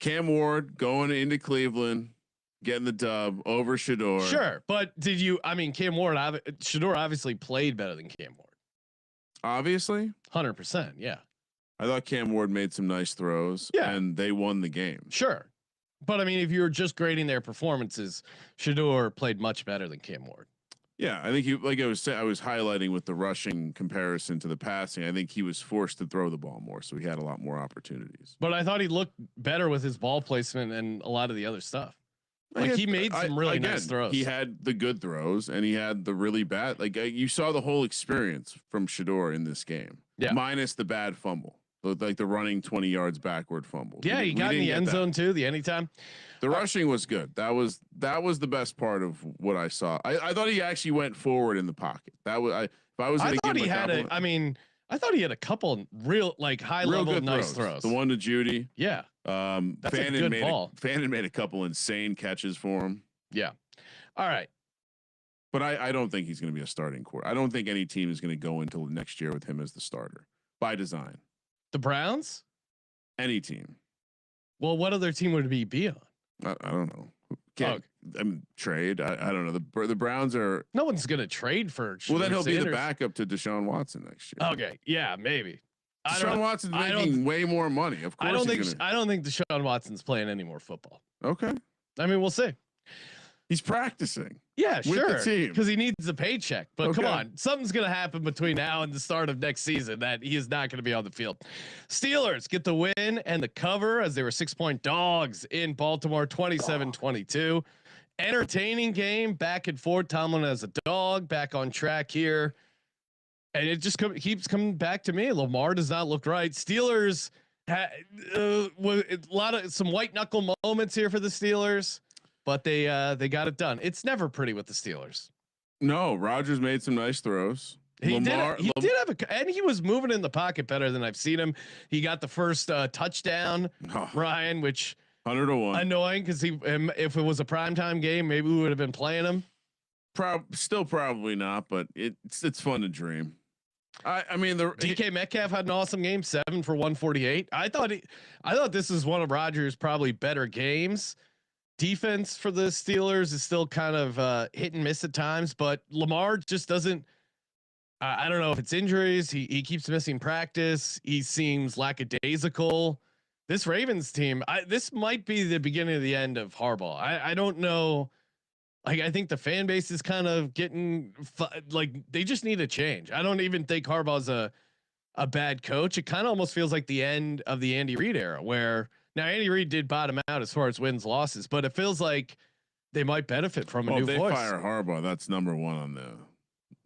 Cam Ward going into Cleveland, getting the dub over Shador. Sure, but Cam Ward, Shador obviously played better than Cam Ward. Obviously, 100%. Yeah. I thought Cam Ward made some nice throws. Yeah. And they won the game. Sure. But I mean, if you were just grading their performances, Shador played much better than Cam Ward. Yeah, I think I was highlighting with the rushing comparison to the passing. I think he was forced to throw the ball more, so he had a lot more opportunities. But I thought he looked better with his ball placement and a lot of the other stuff. Like he made some really nice throws. He had the good throws and he had the really bad. Like you saw the whole experience from Shador in this game. Yeah. Minus the bad fumble, like the running 20 yards backward fumble. Yeah, he got in the end zone too. The anytime. The rushing was good. That was the best part of what I saw. I thought he actually went forward in the pocket. That was if I was. I thought he had I thought he had a couple real high level nice throws. The one to Judy. Yeah. That's Fannin a good ball. Fannin made a couple insane catches for him. Yeah. All right. But I don't think he's going to be a starting quarter. I don't think any team is going to go into next year with him as the starter by design. The Browns? Any team. Well, what other team would he be on? I don't know. Trade. I don't know. The Browns are. No one's going to trade for. Well, then he'll be the backup to Deshaun Watson next year. Okay. Yeah, maybe. Deshaun Watson's making way more money. Of course, I don't think Deshaun Watson's playing any more football. Okay. I mean, we'll see. He's practicing. Yeah, sure. The team. Because he needs a paycheck. But come on, something's going to happen between now and the start of next season that he is not going to be on the field. Steelers get the win and the cover as they were 6-point dogs in Baltimore, 27-22. Entertaining game, back and forth. Tomlin as a dog, back on track here. And it just keeps coming back to me. Lamar does not look right. Steelers some white knuckle moments here for the Steelers, but they got it done. It's never pretty with the Steelers. No, Rodgers made some nice throws. He did have and he was moving in the pocket better than I've seen him. He got the first touchdown, Ryan, which 100-1 annoying because if it was a primetime game, maybe we would have been playing him. Still probably not, but it's fun to dream. I mean, the DK Metcalf had an awesome game, 7 for 148. I thought this is one of Rodgers' probably better games. Defense for the Steelers is still kind of hit and miss at times, but Lamar just doesn't. I don't know if it's injuries. He keeps missing practice. He seems lackadaisical. This Ravens team, this might be the beginning of the end of Harbaugh. I don't know. I think the fan base is kind of getting they just need a change. I don't even think Harbaugh's a bad coach. It kind of almost feels like the end of the Andy Reid era, where now Andy Reid did bottom out as far as wins losses, but it feels like they might benefit from a new voice. If they fire Harbaugh, that's number one on the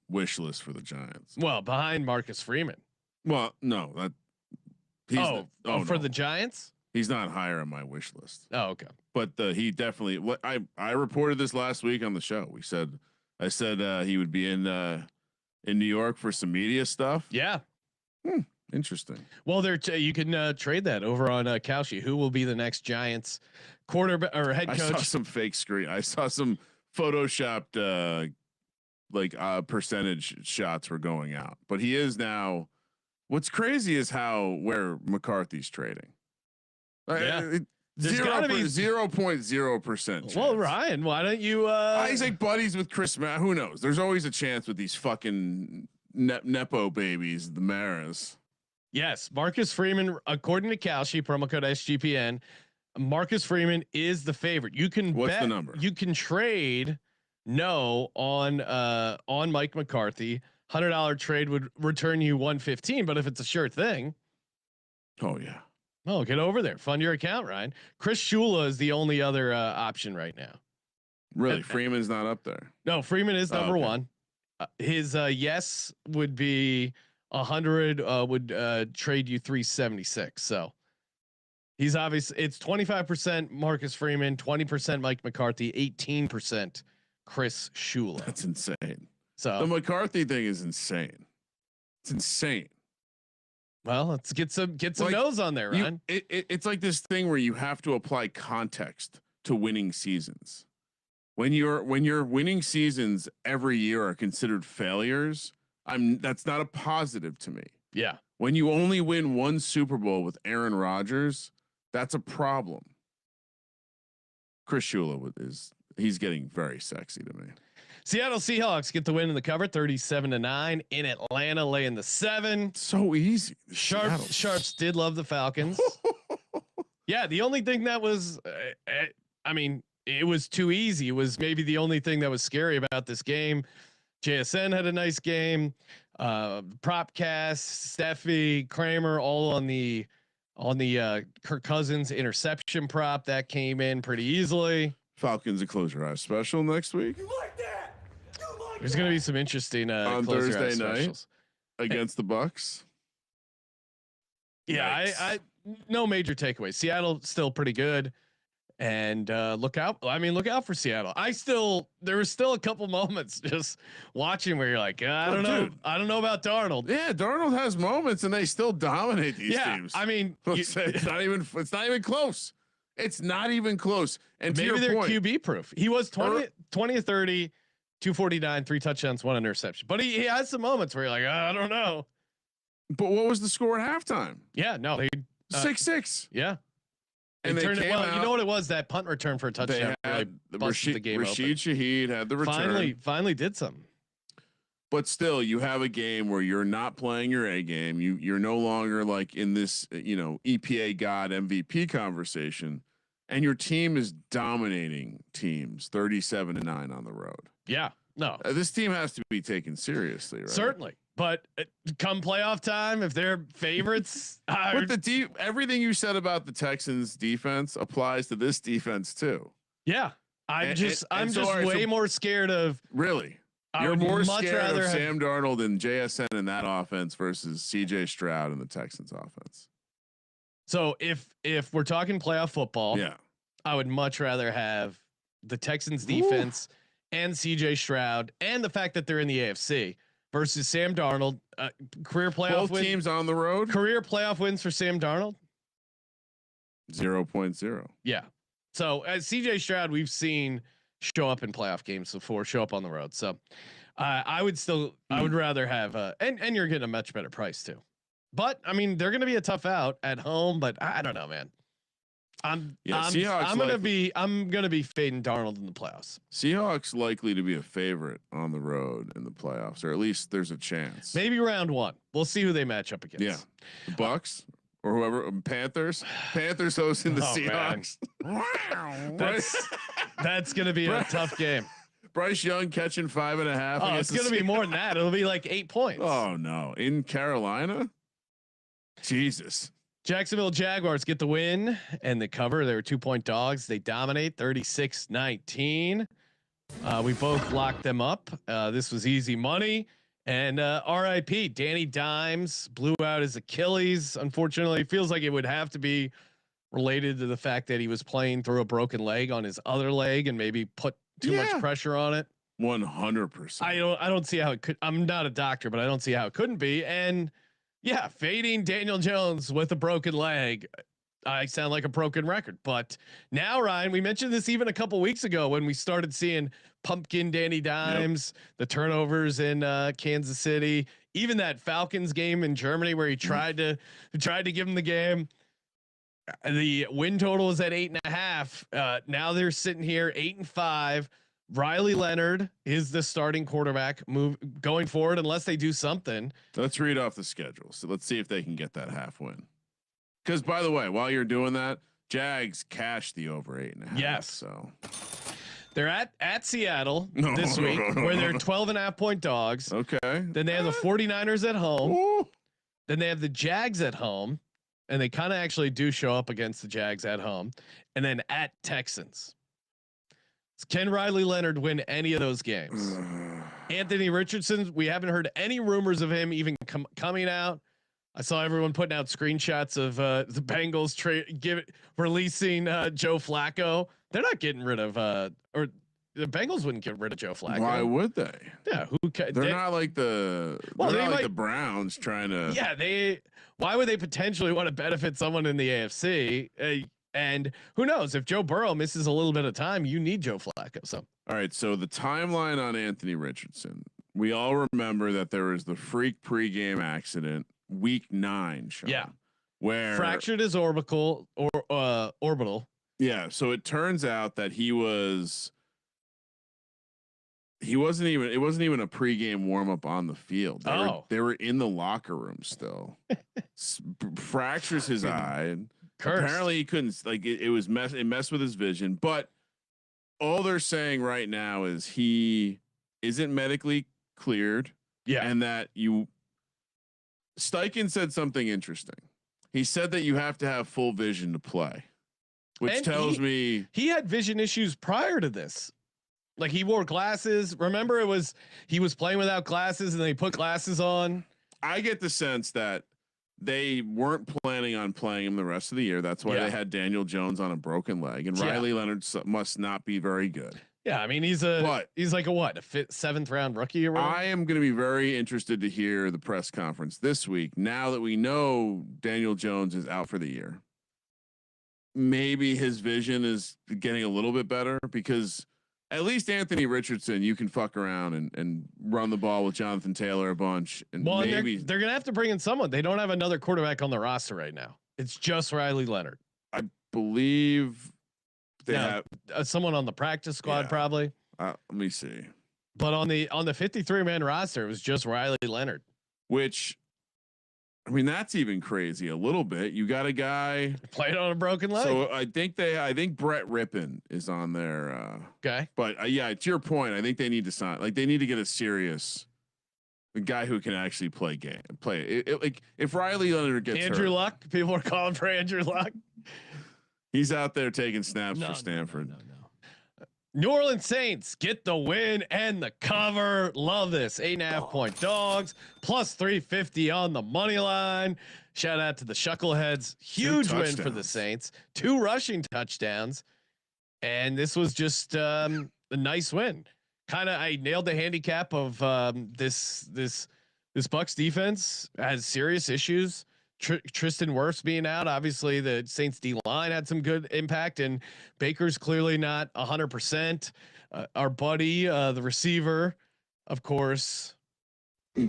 wish list for the Giants. Well, behind Marcus Freeman. Well, no, that. For the Giants, he's not higher on my wish list. Oh, okay. But he definitely. What I reported this last week on the show. I said he would be in New York for some media stuff. Yeah. Interesting. Well, you can trade that over on Kalshi. Who will be the next Giants quarterback or head coach? I saw some fake screen. I saw some photoshopped percentage shots were going out. But he is now What's crazy is where McCarthy's trading. Yeah. There's gotta be 0.0%. Well, Ryan, why don't you? He's like buddies with Chris. Who knows? There's always a chance with these fucking nepo babies, the Maras. Yes, Marcus Freeman, according to Kalshi, promo code SGPN. Marcus Freeman is the favorite. You can What's bet, the number? You can trade on Mike McCarthy. $100 trade would return you 115, but if it's a sure thing, oh yeah. Oh, get over there. Fund your account, Ryan. Chris Shula is the only other option right now. Really, Freeman's not up there. No, Freeman is number one. His yes would be 100. Would trade you 376. So he's obviously it's 25% Marcus Freeman, 20% Mike McCarthy, 18% Chris Shula. That's insane. So the McCarthy thing is insane. It's insane. Well, let's get some nose on there, Ryan. It's like this thing where you have to apply context to winning seasons. When your winning seasons every year are considered failures, that's not a positive to me. Yeah. When you only win one Super Bowl with Aaron Rodgers, that's a problem. Chris Shula he's getting very sexy to me. Seattle Seahawks get the win in the cover, 37-9 in Atlanta, laying the 7. So easy. Sharps did love the Falcons. Yeah, the only thing that was, I mean, it was too easy. It was maybe the only thing that was scary about this game. JSN had a nice game. Propcast, Steffi, Kramer, all on the Kirk Cousins interception prop that came in pretty easily. Falcons a close your eyes special next week. You like that? There's going to be some interesting on Thursday night against the Bucks. Yeah, I no major takeaways. Seattle still pretty good, and look out. I mean, look out for Seattle. There was still a couple moments just watching where you're like, I don't know, dude. I don't know about Darnold. Yeah, Darnold has moments, and they still dominate these teams. I mean, it's not even close. It's not even close. And maybe they're point, QB proof. He was 20 or 30. 249, 3 touchdowns, 1 interception. But he has some moments where you're like, I don't know. But what was the score at halftime? Yeah, no, they 6-6. Yeah, and they turned came it. Well, out, you know what it was? That punt return for a touchdown. They had busted the game Rashid open. Shaheed had the return. Finally did something. But still, you have a game where you're not playing your A game. You're no longer like in this EPA God MVP conversation, and your team is dominating teams 37-9 on the road. Yeah, no, this team has to be taken seriously, right? Certainly, but come playoff time, if they're favorites, with the everything you said about the Texans defense applies to this defense too. Yeah, I'm just way more scared of. Really, you're more scared of Sam Darnold and JSN in that offense versus CJ Stroud in the Texans offense. So if we're talking playoff football, yeah, I would much rather have the Texans defense. And CJ Stroud, and the fact that they're in the AFC versus Sam Darnold, career playoff both teams on the road. Career playoff wins for Sam Darnold 0.0. Yeah. So as CJ Stroud, we've seen show up in playoff games before, show up on the road. So I would rather have and you're getting a much better price too. But I mean, they're going to be a tough out at home. But I don't know, man. I'm gonna be fading Darnold in the playoffs. Seahawks likely to be a favorite on the road in the playoffs, or at least there's a chance. Maybe round 1. We'll see who they match up against. Yeah, the Bucks or whoever. Panthers hosting the Seahawks. That's gonna be a tough game. Bryce Young catching 5.5. Oh, it's gonna be more than that. It'll be like 8 points. Oh no, in Carolina. Jesus. Jacksonville Jaguars get the win and the cover. They were 2-point dogs. They dominate 36-19. We both locked them up. This was easy money. And RIP Danny Dimes blew out his Achilles. Unfortunately, it feels like it would have to be related to the fact that he was playing through a broken leg on his other leg and maybe put too much pressure on it. 100%. I don't see how it could. I'm not a doctor, but I don't see how it couldn't be. And yeah, fading Daniel Jones with a broken leg. I sound like a broken record, but now Ryan, we mentioned this even a couple weeks ago when we started seeing pumpkin Danny Dimes, the turnovers in Kansas City, even that Falcons game in Germany where he tried to give him the game. The win total is at 8.5. Now they're sitting here 8-5. Riley Leonard is the starting quarterback going forward unless they do something. Let's read off the schedule. So let's see if they can get that half win. Because by the way, while you're doing that, Jags cashed the over 8.5. Yes. So they're at Seattle this week where they're 12.5 point dogs. Okay. Then they have the 49ers at home. Ooh. Then they have the Jags at home. And they kind of actually do show up against the Jags at home. And then at Texans. Can Riley Leonard win any of those games? Anthony Richardson, we haven't heard any rumors of him even coming out. I saw everyone putting out screenshots of the Bengals releasing Joe Flacco. They're not getting rid of or the Bengals wouldn't get rid of Joe Flacco. Why would they? Yeah, they're not like the the Browns trying to. Yeah, why would they potentially want to benefit someone in the AFC? And who knows if Joe Burrow misses a little bit of time, you need Joe Flacco. So all right, so the timeline on Anthony Richardson. We all remember that there was the freak pregame accident week 9. Sean, yeah, where fractured his orbital. Yeah, so it turns out that he wasn't even. It wasn't even a pregame warm up on the field. They were in the locker room still. Fractures his eye. Cursed. Apparently he couldn't. Like it messed with his vision. But all they're saying right now is he isn't medically cleared. Yeah, and that Steichen said something interesting. He said that you have to have full vision to play, which tells me he had vision issues prior to this. Like he wore glasses. Remember, he was playing without glasses, and they put glasses on. I get the sense that they weren't planning on playing him the rest of the year. That's why they had Daniel Jones on a broken leg, and Riley Leonard must not be very good. Yeah, I mean he's like a 7th round rookie or whatever. I am going to be very interested to hear the press conference this week. Now that we know Daniel Jones is out for the year, maybe his vision is getting a little bit better because. At least Anthony Richardson, you can fuck around and run the ball with Jonathan Taylor a bunch. And maybe they're going to have to bring in someone. They don't have another quarterback on the roster right now. It's just Riley Leonard. I believe they have someone on the practice squad probably. Let me see. But on the 53-man roster, it was just Riley Leonard. Which, I mean, that's even crazy a little bit. You got a guy played on a broken leg. So I think Brett Rippon is on there. Okay. But yeah, to your point, I think they need to sign, like they need to get a guy who can actually play like if Riley Leonard gets Andrew hurt, Luck, people are calling for Andrew Luck. He's out there taking snaps for Stanford. No. New Orleans Saints get the win and the cover. Love this 8.5 point dogs plus 350 on the money line. Shout out to the Shuckleheads. Huge win for the Saints. 2 rushing touchdowns. And this was just a nice win. I nailed the handicap of this Bucs defense has serious issues. Tristan Wirfs being out, obviously the Saints D line had some good impact, and Baker's clearly not 100%. Our buddy, the receiver, of course, had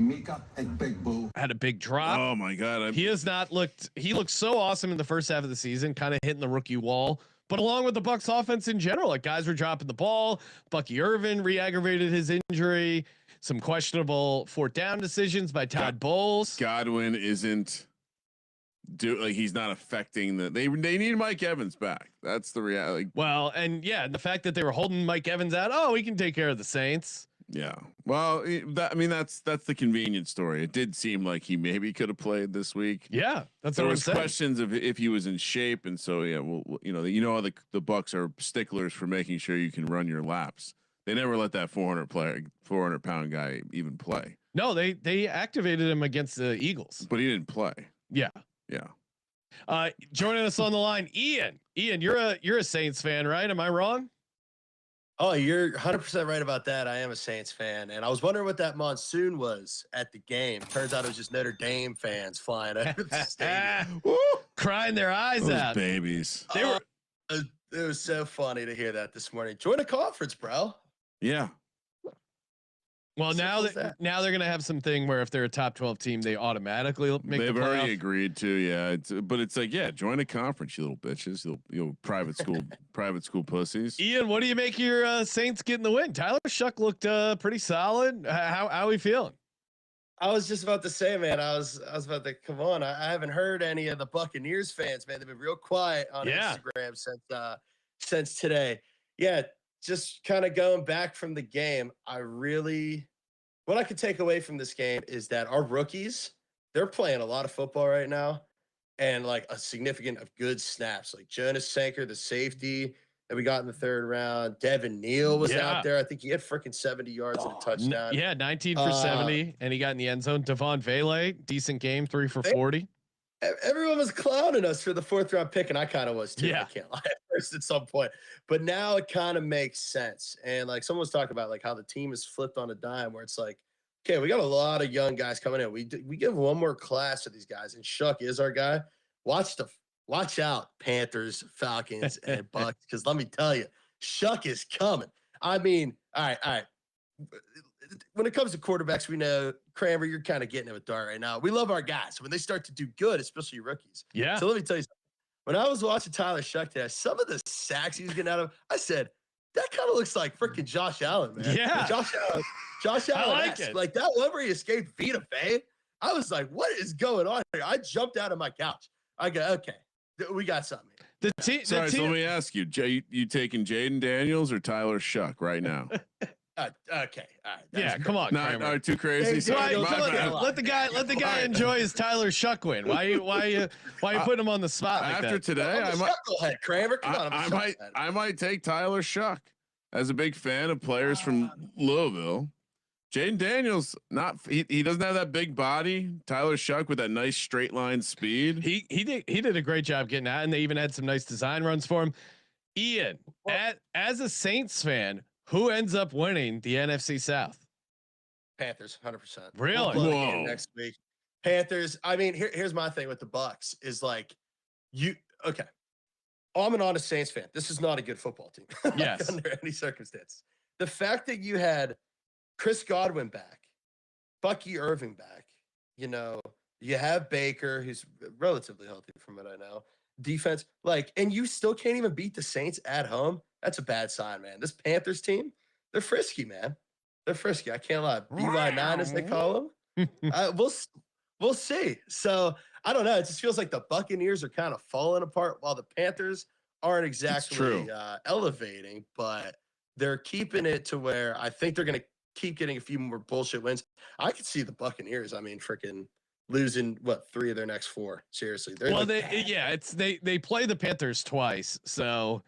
a big drop. Oh my God. He has not looked, he looked so awesome in the first half of the season, kind of hitting the rookie wall, but along with the Bucs offense in general, like guys were dropping the ball. Bucky Irvin re-aggravated his injury, some questionable 4th down decisions by Todd Bowles. Godwin isn't he's not affecting they need Mike Evans back. That's the reality. Well, and the fact that they were holding Mike Evans out, he can take care of the Saints. Yeah. Well, that's the convenient story. It did seem like he maybe could have played this week. Yeah, that's there what was questions of if he was in shape, and so how the Bucs are sticklers for making sure you can run your laps. They never let that 400 pound guy even play. No, they activated him against the Eagles, but he didn't play. Yeah. Joining us on the line, Ian. Ian, you're a Saints fan, right? Am I wrong? Oh, you're 100% right about that. I am a Saints fan, and I was wondering what that monsoon was at the game. Turns out it was just Notre Dame fans flying over the stadium, crying their eyes out. Babies. It was so funny to hear that this morning. Join a conference, bro. Yeah. Well, now they're going to have something where if they're a top 12 team, they automatically make They've the playoff. already agreed to. Yeah. But it's like, yeah, join a conference, you little bitches, you private school pussies. Ian, what do you make of your Saints getting the win? Tyler Shuck looked pretty solid. How are we feeling? I was just about to say, man, I was about to come on. I haven't heard any of the Buccaneers fans, man. They've been real quiet on Instagram since today. Yeah, just kind of going back from the game. What I could take away from this game is that our rookies, they're playing a lot of football right now, and like a significant of good snaps. Like Jonas Sanker, the safety that we got in the third round. Devin Neal was out there. I think he had freaking 70 yards and a touchdown. 19 for 70, and he got in the end zone. Devon Vele, decent game, 3 for 40. Everyone was clowning us for the 4th round pick, and I kind of was too. Yeah. I can't lie at first at some point, but now it kind of makes sense. And like someone was talking about, like how the team is flipped on a dime, where it's like, okay, we got a lot of young guys coming in. We give one more class to these guys, and Shuck is our guy. Watch out, Panthers, Falcons, and Bucks, because let me tell you, Shuck is coming. I mean, all right. When it comes to quarterbacks, we know, Kramer, you're kind of getting it with Dart right now. We love our guys. When they start to do good, especially rookies. Yeah. So let me tell you something. When I was watching Tyler Shuck today, some of the sacks he was getting out of, I said, that kind of looks like freaking Josh Allen, man. Yeah. Josh Allen. I like it. Like that one where he escaped Vita Vea. I was like, what is going on here? I jumped out of my couch. I go, okay, we got something here. So let me ask you, you taking Jaden Daniels or Tyler Shuck right now? Okay. All right. Yeah, come on. Not too crazy. Sorry, let the guy enjoy his Tyler Shuck win. Why you putting him on the spot like after that? today? Kramer. Come on, I might take Tyler Shuck as a big fan of players from Louisville. Jaden Daniels, he doesn't have that big body. Tyler Shuck with that nice straight line speed. He did a great job getting out, and they even had some nice design runs for him. Ian, as a Saints fan, who ends up winning the NFC South? Panthers, 100%. Really? Whoa. Next week, Panthers. I mean, here's my thing with the Bucks is like, okay. I'm an honest Saints fan. This is not a good football team. Yes. Under any circumstance. The fact that you had Chris Godwin back, Bucky Irving back, you have Baker, who's relatively healthy from what I know. Defense, and you still can't even beat the Saints at home. That's a bad sign, man. This Panthers team, they're frisky, man. They're frisky. I can't lie. BY9, as they call them. We'll see. So I don't know. It just feels like the Buccaneers are kind of falling apart while the Panthers aren't exactly elevating, but they're keeping it to where I think they're going to keep getting a few more bullshit wins. I could see the Buccaneers. I mean, freaking losing 3 of their next 4. Seriously. They play the Panthers twice. So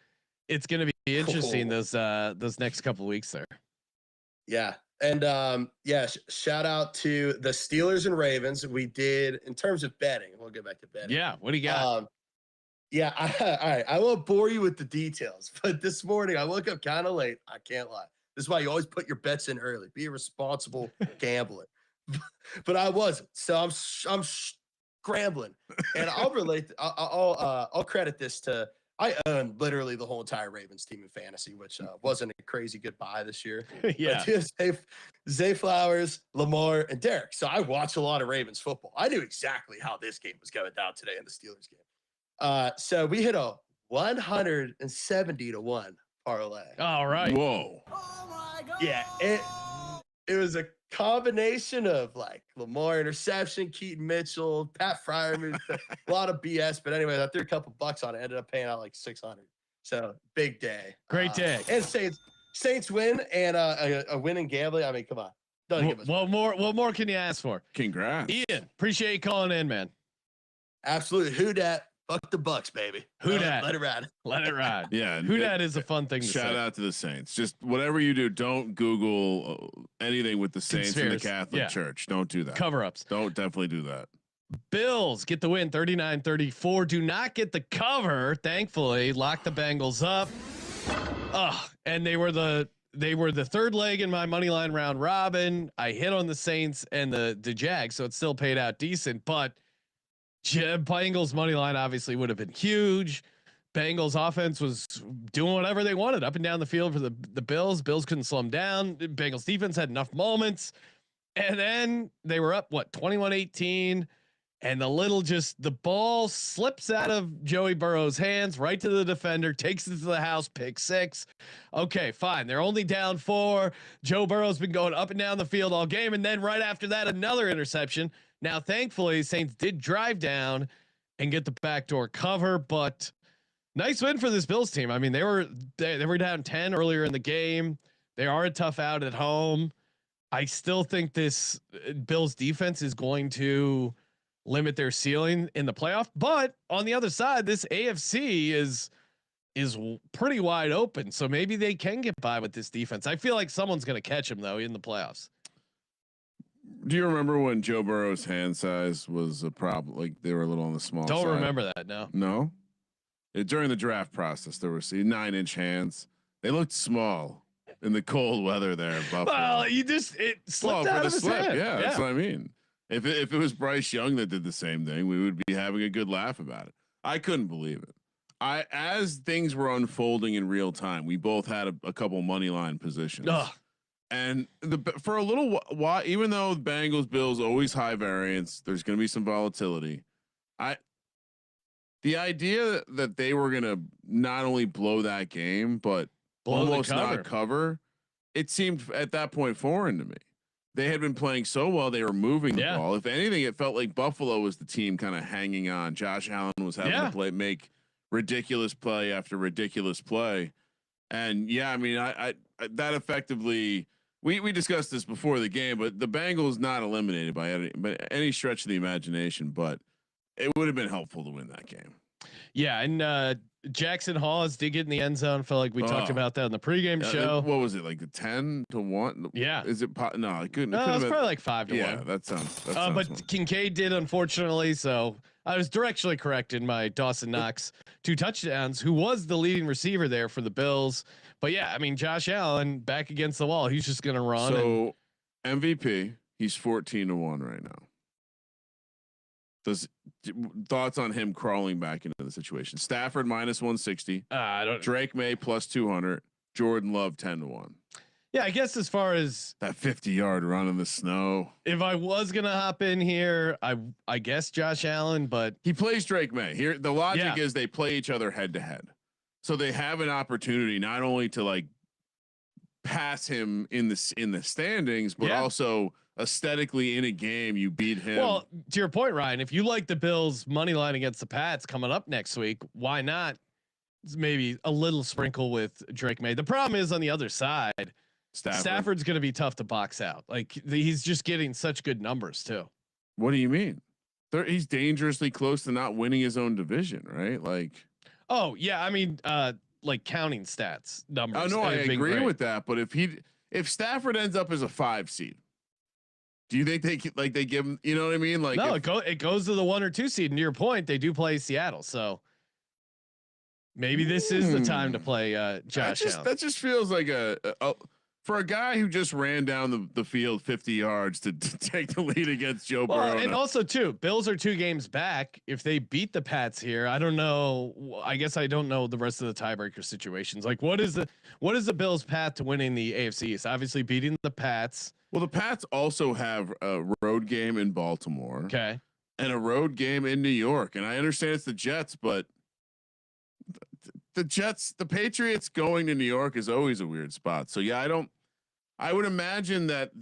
it's going to be interesting those next couple of weeks there. Yeah. And shout out to the Steelers and Ravens. We did in terms of betting. We'll get back to betting. Yeah. What do you got? All right. I won't bore you with the details, but this morning I woke up kind of late. I can't lie. This is why you always put your bets in early. Be a responsible gambler. But I wasn't. So I'm scrambling. And I'll relate. I'll credit this to I own literally the whole entire Ravens team in fantasy, which wasn't a crazy good buy this year. Yeah. Zay Flowers, Lamar, and Derek. So I watch a lot of Ravens football. I knew exactly how this game was going down today in the Steelers game. So we hit a 170-1 parlay. All right. Whoa. Oh my God. Yeah. It was a combination of Lamar interception, Keaton Mitchell, Pat Fryer, a lot of BS. But anyway, I threw a couple bucks on it. Ended up paying out $600. So big day. Great day. And Saints win and a win in gambling. I mean, come on. Don't give us what more can you ask for? Congrats. Ian, appreciate you calling in, man. Absolutely. Who dat? Fuck the Bucks, baby. Who dat? Let it ride. Let it ride. Yeah. Who dat is a fun thing to say. Shout out to the Saints. Just whatever you do, don't Google anything with the Saints and the Catholic Church. Don't do that. Cover-ups. Don't definitely do that. Bills get the win 39-34. Do not get the cover. Thankfully, lock the Bengals up. And they were the third leg in my money line round robin. I hit on the Saints and the Jags, so it still paid out decent, but Bengals money line obviously would have been huge. Bengals offense was doing whatever they wanted up and down the field for the Bills. Bills couldn't slow them down. Bengals defense had enough moments, and then they were up 21-18. And the ball slips out of Joey Burrow's hands right to the defender, takes it to the house, pick 6. Okay, fine. They're only down 4. Joe Burrow's been going up and down the field all game. And then right after that, another interception. Now, thankfully, Saints did drive down and get the backdoor cover, but nice win for this Bills team. I mean, they were down 10 earlier in the game. They are a tough out at home. I still think this Bills defense is going to limit their ceiling in the playoff, but on the other side, this AFC is pretty wide open. So maybe they can get by with this defense. I feel like someone's going to catch him though in the playoffs. Do you remember when Joe Burrow's hand size was a problem? Like they were a little on the small side. Don't remember that. No. During the draft process, there were 9-inch hands. They looked small in the cold weather there. Buffalo. Well, it slipped out of his hand. Yeah, that's what I mean. If it was Bryce Young that did the same thing, we would be having a good laugh about it. I couldn't believe it. As things were unfolding in real time, we both had a couple money line positions. And for a little while, even though the Bengals Bills always high variance, there's going to be some volatility. The idea that they were going to not only blow that game, but almost not cover, it seemed at that point foreign to me. They had been playing so well; they were moving the ball. If anything, it felt like Buffalo was the team kind of hanging on. Josh Allen was having to make ridiculous play after ridiculous play, and I mean, I that effectively. We discussed this before the game, but the Bengals not eliminated by any stretch of the imagination, but it would have been helpful to win that game. Yeah, and Jackson Hawes did get in the end zone. Felt like we talked about that in the pregame show. What was it, like the 10-1? Yeah. Is it? No, it couldn't. No, it was probably like 5-1. Yeah, that sounds. But Kincaid did, unfortunately. So I was directionally correct in my Dawson Knox 2 touchdowns, who was the leading receiver there for the Bills. But yeah, I mean, Josh Allen back against the wall. He's just going to run. So MVP, he's 14-1 right now. Thoughts on him crawling back into the situation? Stafford -160. I don't. Drake May +200. Jordan Love 10-1. Yeah, I guess as far as that 50-yard run in the snow. If I was gonna hop in here, I guess Josh Allen, but he plays Drake May. Here, the logic is they play each other head to head, so they have an opportunity not only to like pass him in the standings, but also aesthetically in a game you beat him. Well, to your point, Ryan, if you like the Bills money line against the Pats coming up next week, why not maybe a little sprinkle with Drake May? The problem is on the other side, Stafford's going to be tough to box out. Like he's just getting such good numbers too. What do you mean? He's dangerously close to not winning his own division, right? Like, oh yeah, I mean, like counting stats numbers. Oh no, I agree with that. But if Stafford ends up as a 5 seed, do you think they give him? You know what I mean? Like, no, it goes to the 1 or 2 seed. And to your point, they do play Seattle, so maybe this is the time to play Josh Allen. That just feels like for a guy who just ran down the field 50 yards to take the lead against Joe Burrow. And also too, Bills are 2 games back. If they beat the Pats here, I don't know. I guess I don't know the rest of the tiebreaker situations. Like what is the Bills' path to winning the AFC? It's obviously beating the Pats. Well, the Pats also have a road game in Baltimore. Okay. And a road game in New York. And I understand it's the Jets, but the Patriots going to New York is always a weird spot. So yeah, I would imagine that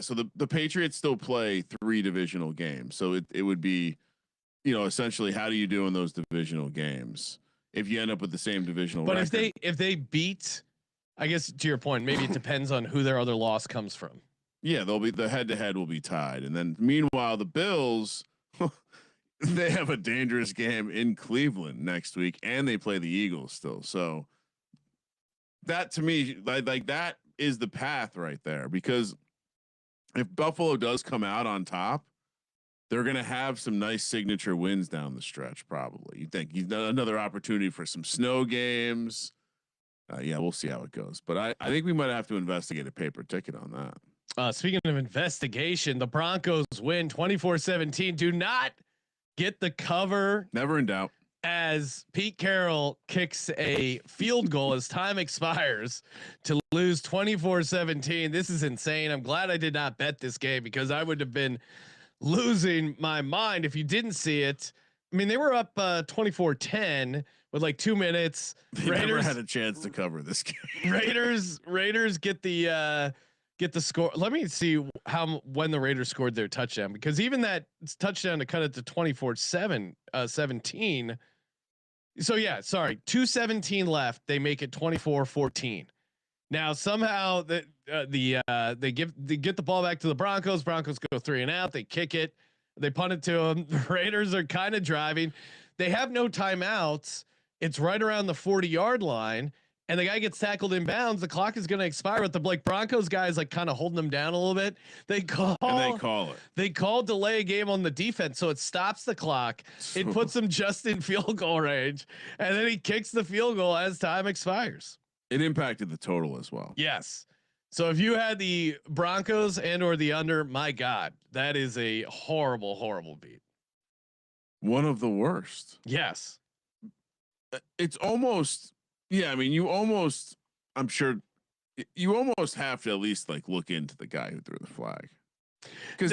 so the Patriots still play 3 divisional games. So it would be, essentially how do you do in those divisional games if you end up with the same divisional record? But if they beat, I guess to your point, maybe it depends on who their other loss comes from. Yeah, the head-to-head will be tied. And then meanwhile, the Bills, they have a dangerous game in Cleveland next week, and they play the Eagles still. So that to me, like that is the path right there. Because if Buffalo does come out on top, they're going to have some nice signature wins down the stretch. Probably, you think another opportunity for some snow games. Yeah, we'll see how it goes. But I think we might have to investigate a paper ticket on that. Speaking of investigation, the Broncos win 24-17. Do not get the cover. Never in doubt. as Pete Carroll kicks a field goal as time expires to lose 24-17. This is insane. I'm glad I did not bet this game because I would have been losing my mind if you didn't see it. I mean, they were up 24-10 with like 2 minutes. They never had a chance to cover this game. Raiders get the score. Let me see when the Raiders scored their touchdown, because even that touchdown to cut it to 17. So yeah, sorry, 2:17 left. They make it 24-14. Now somehow they get the ball back to the Broncos. Broncos go 3 and out. They kick it. They punt it to them. The Raiders are kind of driving. They have no timeouts. It's right around the 40-yard line, and the guy gets tackled in bounds. The clock is going to expire, but the Broncos guys like kind of holding them down a little bit. They call it. They call delay a game on the defense, so it stops the clock. It puts them just in field goal range, and then he kicks the field goal as time expires. It impacted the total as well. Yes. So if you had the Broncos and or the under, my God, that is a horrible, horrible beat. One of the worst. Yes. It's almost, yeah. I mean, I'm sure you almost have to at least like look into the guy who threw the flag, because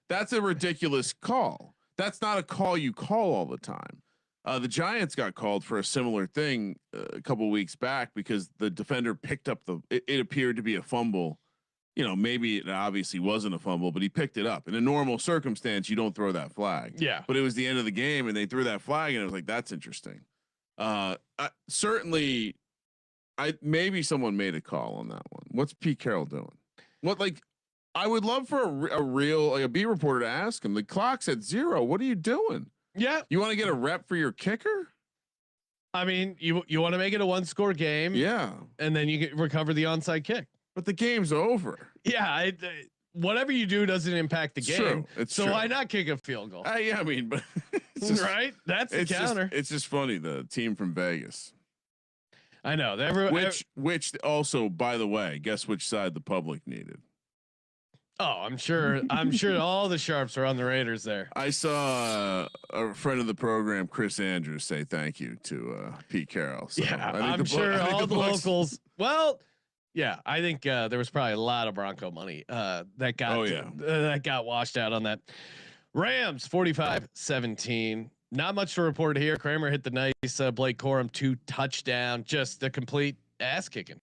that's a ridiculous call. That's not a call you call all the time. The Giants got called for a similar thing a couple weeks back because the defender picked up it appeared to be a fumble. You know, maybe it obviously wasn't a fumble, but he picked it up. In a normal circumstance, you don't throw that flag. Yeah. But it was the end of the game and they threw that flag, and it was like, that's interesting. Certainly, maybe someone made a call on that one. What's Pete Carroll doing? I would love for a real a beat reporter to ask him. The clock's at 0. What are you doing? Yeah. You want to get a rep for your kicker? I mean, you want to make it a 1-score game. Yeah. And then you can recover the onside kick. But the game's over. Yeah. Whatever you do doesn't impact the game. True. It's so true. Why not kick a field goal? Yeah, I mean, but right? That's the counter. It's just funny. The team from Vegas. I know. Which also, by the way, guess which side the public needed? Oh, I'm sure all the sharps are on the Raiders there. I saw a friend of the program, Chris Andrews, say thank you to Pete Carroll. So yeah, I'm sure all the locals. Well, yeah, I think there was probably a lot of Bronco money that got washed out on that. Rams 45-17. Not much to report here. Kramer hit the nice Blake Corum 2 touchdown. Just a complete ass kicking.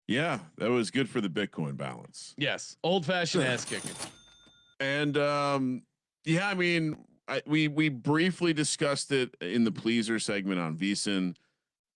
Yeah, that was good for the Bitcoin balance. Yes, old fashioned ass kicking. And yeah, I mean, we briefly discussed it in the pleaser segment on VSiN.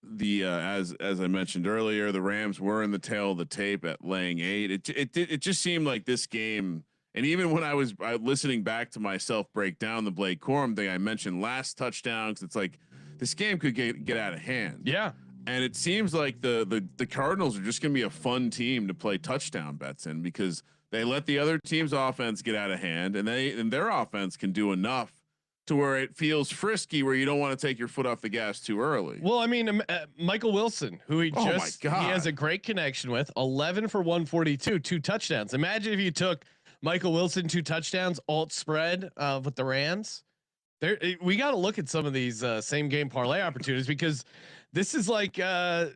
As I mentioned earlier, the Rams were in the tail of the tape at laying 8. It just seemed like this game, and even when I was listening back to myself break down the Blake Corum thing, I mentioned last touchdown, because it's like this game could get out of hand. Yeah. And it seems like the Cardinals are just going to be a fun team to play touchdown bets in, because they let the other team's offense get out of hand, and their offense can do enough to where it feels frisky, where you don't want to take your foot off the gas too early. Well, I mean, Michael Wilson, who he has a great connection with, 11 for 142, 2 touchdowns. Imagine if you took Michael Wilson 2 touchdowns, alt spread with the Rams. We got to look at some of these same game parlay opportunities, because this is like, I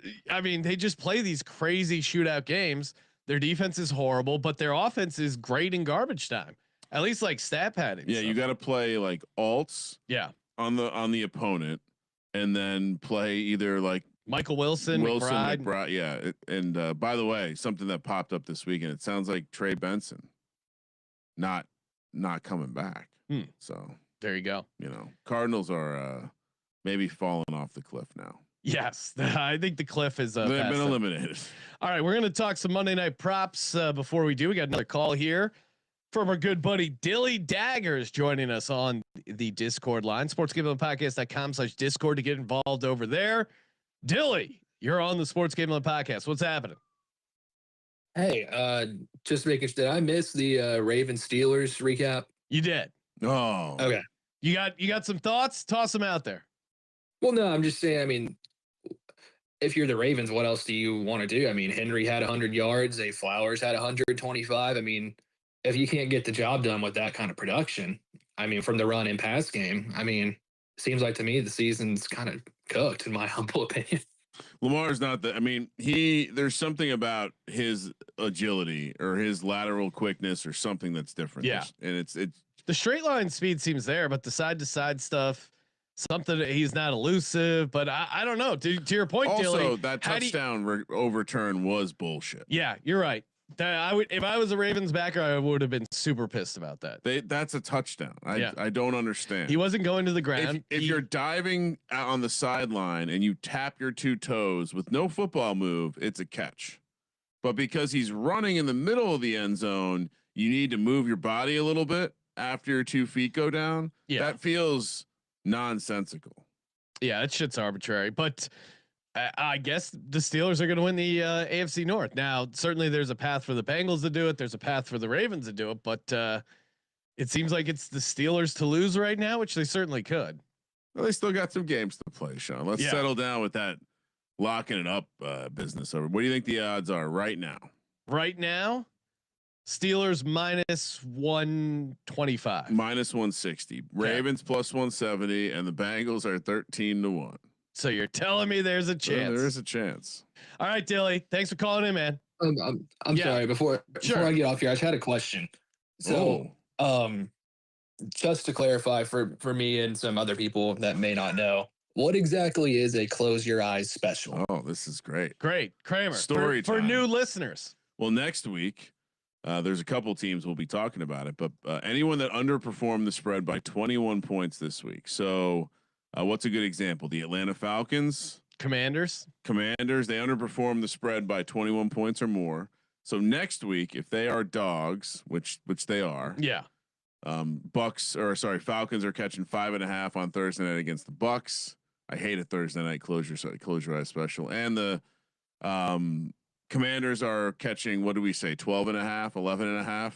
mean, they just play these crazy shootout games. Their defense is horrible, but their offense is great in garbage time. At least like stat padding. Yeah, you got to play like alts. Yeah, on the opponent, and then play either like Michael Wilson, McBride. Yeah, and by the way, something that popped up this weekend. It sounds like Trey Benson not coming back. So there you go. You know, Cardinals are maybe falling off the cliff now. Yes, I think the cliff is. They've been eliminated. All right, we're going to talk some Monday Night Props before we do. We got another call here from our good buddy Dilly Daggers joining us on the Discord line. sportsgambling.com/Discord to get involved over there. Dilly, you're on the Sports Gambling Podcast. What's happening? Hey, just making sure. Did I miss the Ravens Steelers recap? You did. Oh, okay. You got some thoughts? Toss them out there. Well, no, I'm just saying. I mean, if you're the Ravens, what else do you want to do? I mean, Henry had 100 yards. Zay Flowers had 125. I mean, if you can't get the job done with that kind of production, I mean, from the run and pass game, I mean, seems like to me the season's kind of cooked, in my humble opinion. Lamar's not the. I mean, there's something about his agility or his lateral quickness or something that's different. Yeah, and it's the straight line speed seems there, but the side to side stuff, something that he's not elusive. But I don't know. To your point, also Dilly, that touchdown overturn was bullshit. Yeah, you're right. That I would, if I was a Ravens backer, I would have been super pissed about that. That's a touchdown. I don't understand. He wasn't going to the ground. If you're diving out on the sideline and you tap your two toes with no football move, it's a catch. But because he's running in the middle of the end zone, you need to move your body a little bit after your 2 feet go down. Yeah, that feels nonsensical. Yeah, that shit's arbitrary. But I guess the Steelers are going to win the AFC North. Now, certainly there's a path for the Bengals to do it. There's a path for the Ravens to do it, but it seems like it's the Steelers to lose right now, which they certainly could. Well, they still got some games to play, Sean. Let's settle down with that locking it up business over. What do you think the odds are right now? Right now, Steelers minus 125, minus 160, Ravens plus 170, and the Bengals are 13-1. So you're telling me there's a chance? There is a chance. All right, Dilly. Thanks for calling in, man. I'm sorry. Before I get off here, I just had a question. So, just to clarify for me and some other people that may not know, what exactly is a close your eyes special? Oh, this is great. Great, Kramer. Story for time. New listeners. Well, next week, there's a couple teams we'll be talking about it, but anyone that underperformed the spread by 21 points this week. So. What's a good example? The Atlanta Falcons, Commanders, they underperformed the spread by 21 points or more. So next week, if they are dogs, which they are, Falcons are catching 5.5 on Thursday night against the Bucks. I hate a Thursday night closure eye special, and the Commanders are catching, what do we say, 12.5, 11.5.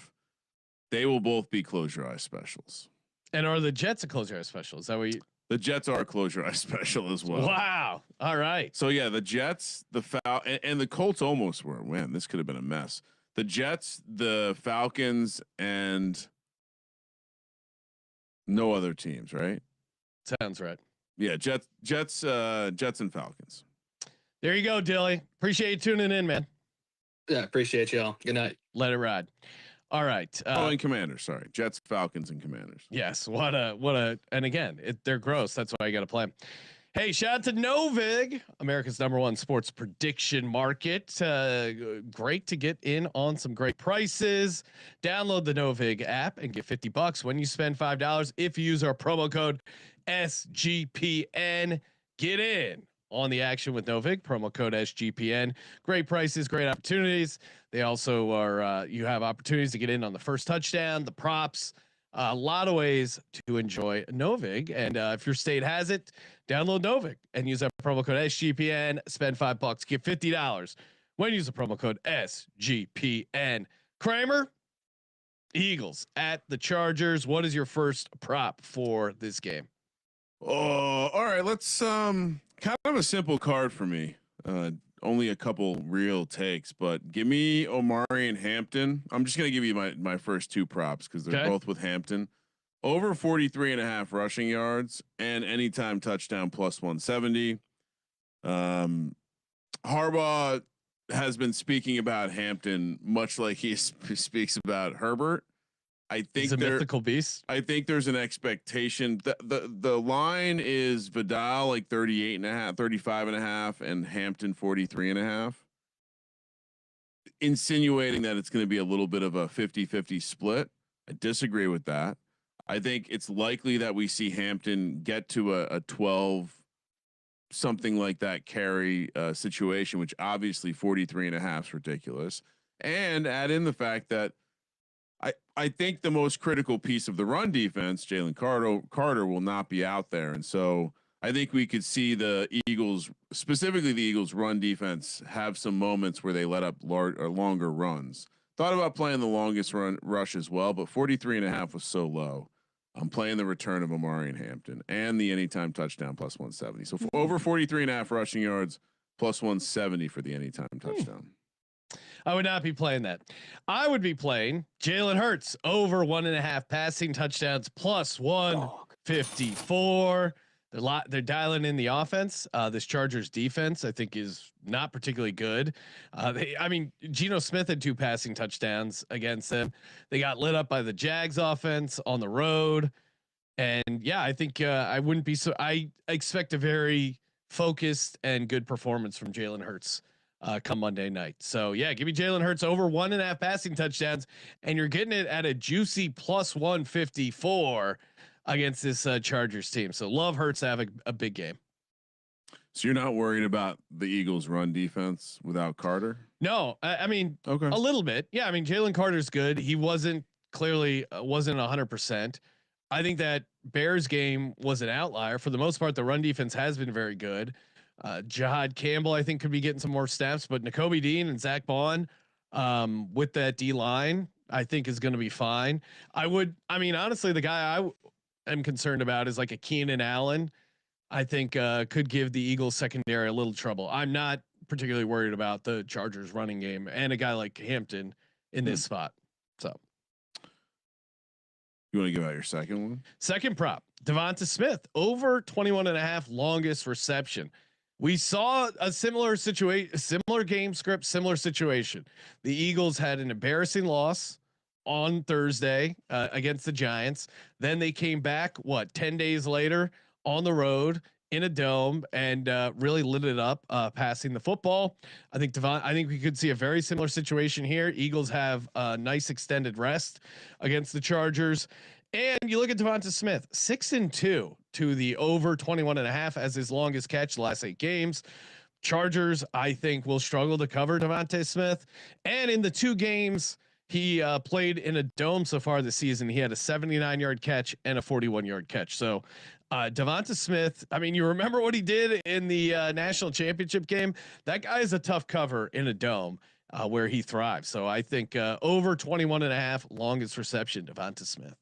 They will both be closure eye specials. And are the Jets a closure eye special? Is that what you? The Jets are a closure eye special as well. Wow. All right. So yeah, the Jets, and the Colts almost were. Man, this could have been a mess. The Jets, the Falcons, and no other teams, right? Sounds right. Yeah, Jets and Falcons. There you go, Dilly. Appreciate you tuning in, man. Yeah, appreciate y'all. Good night. Let it ride. All right. And Commanders. Sorry, Jets, Falcons, and Commanders. Yes. What a. And again, they're gross. That's why you got to play them. Hey, shout out to Novig, America's #1 sports prediction market. Great to get in on some great prices. Download the Novig app and get $50 when you spend $5. If you use our promo code SGPN, get in on the action with Novig, promo code SGPN. Great prices, great opportunities. They also are, you have opportunities to get in on the first touchdown, the props, a lot of ways to enjoy Novig. And if your state has it, download Novig and use that promo code SGPN, spend $5, get $50 when you use the promo code SGPN. Kramer, Eagles at the Chargers. What is your first prop for this game? Oh, all right. Let's kind of a simple card for me. Only a couple real takes, but give me Omari and Hampton. I'm just gonna give you my first two props because they're both with Hampton. Over 43.5 rushing yards and anytime touchdown plus 170. Harbaugh has been speaking about Hampton much like he speaks about Herbert. I think he's a mythical beast. I think there's an expectation. The line is Vidal like 38.5, 35.5, and Hampton 43.5. Insinuating that it's going to be a little bit of a 50-50 split. I disagree with that. I think it's likely that we see Hampton get to a 12, something like that carry situation, which obviously 43.5 is ridiculous. And add in the fact that I think the most critical piece of the run defense, Jalen Carter, will not be out there. And so I think we could see the Eagles, specifically the Eagles run defense, have some moments where they let up longer runs. Thought about playing the longest rush as well, but 43.5 was so low. I'm playing the return of Omari and Hampton and the anytime touchdown plus 170. So over 43.5 rushing yards plus 170 for the anytime touchdown. I would not be playing that. I would be playing Jalen Hurts over 1.5 passing touchdowns plus 154. They're dialing in the offense. This Chargers defense, I think, is not particularly good. Geno Smith had 2 passing touchdowns against them. They got lit up by the Jags offense on the road. And yeah, I think I wouldn't be so. I expect a very focused and good performance from Jalen Hurts come Monday night. So yeah, give me Jalen Hurts over 1.5 passing touchdowns, and you're getting it at a juicy plus 154 against this Chargers team. So love Hurts to have a big game. So you're not worried about the Eagles' run defense without Carter? No, I mean, okay, a little bit. Yeah, I mean, Jalen Carter's good. He wasn't 100%. I think that Bears game was an outlier. For the most part, the run defense has been very good. Jahad Campbell, I think, could be getting some more snaps, but Nakobe Dean and Zach Bond with that D line, I think is going to be fine. Honestly, the guy I am concerned about is like a Keenan Allen. I think could give the Eagles secondary a little trouble. I'm not particularly worried about the Chargers running game and a guy like Hampton in this spot. So. You want to give out your second one? Second prop, Devonta Smith over 21.5 longest reception. We saw a similar situation, similar game script, similar situation. The Eagles had an embarrassing loss on Thursday against the Giants. Then they came back 10 days later on the road in a dome and really lit it up passing the football. I think we could see a very similar situation here. Eagles have a nice extended rest against the Chargers. And you look at Devonta Smith, 6-2 to the over 21.5 as his longest catch the last 8 games. Chargers, I think, will struggle to cover Devonta Smith. And in the 2 games he played in a dome so far this season, he had a 79-yard catch and a 41-yard catch. So Devonta Smith, I mean, you remember what he did in the national championship game? That guy is a tough cover in a dome where he thrives. So I think over 21.5 longest reception, Devonta Smith.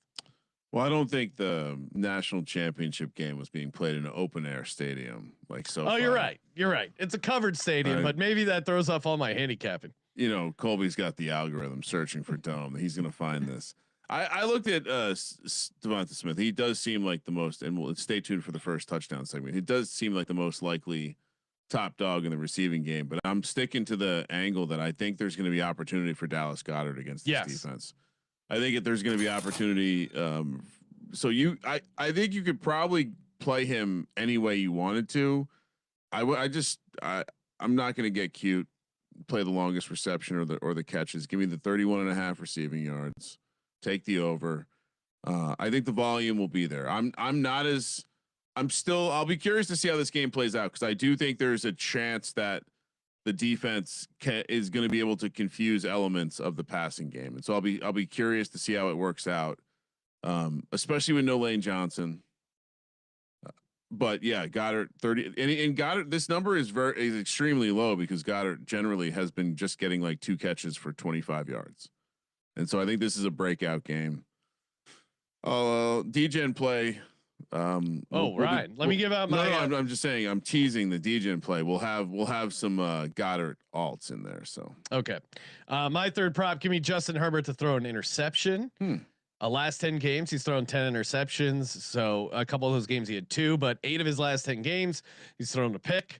Well, I don't think the national championship game was being played in an open air stadium like so. Oh, you're right. You're right. It's a covered stadium, but maybe that throws off all my handicapping. You know, Colby's got the algorithm searching for dome. He's going to find this. I looked at Devonta Smith. He does seem like the most, and we'll stay tuned for the first touchdown segment. He does seem like the most likely top dog in the receiving game, but I'm sticking to the angle that I think there's going to be opportunity for Dallas Goedert against this defense. I think there's going to be opportunity. I think you could probably play him any way you wanted to. I'm not going to get cute. Play the longest reception or the catches. Give me the 31.5 receiving yards. Take the over. I think the volume will be there. I'll be curious to see how this game plays out because I do think there's a chance that the defense is going to be able to confuse elements of the passing game, and so I'll be curious to see how it works out, especially with no Lane Johnson. But yeah, Goddard 30 and Goddard. This number is extremely low because Goddard generally has been just getting like 2 catches for 25 yards, and so I think this is a breakout game. DJ and play. Let me give out my. I'm just saying. I'm teasing the DJ and play. We'll have some Goddard alts in there. So okay, my third prop. Give me Justin Herbert to throw an interception. Last 10 games, he's thrown 10 interceptions. So a couple of those games he had 2, but 8 of his last 10 games he's thrown a pick.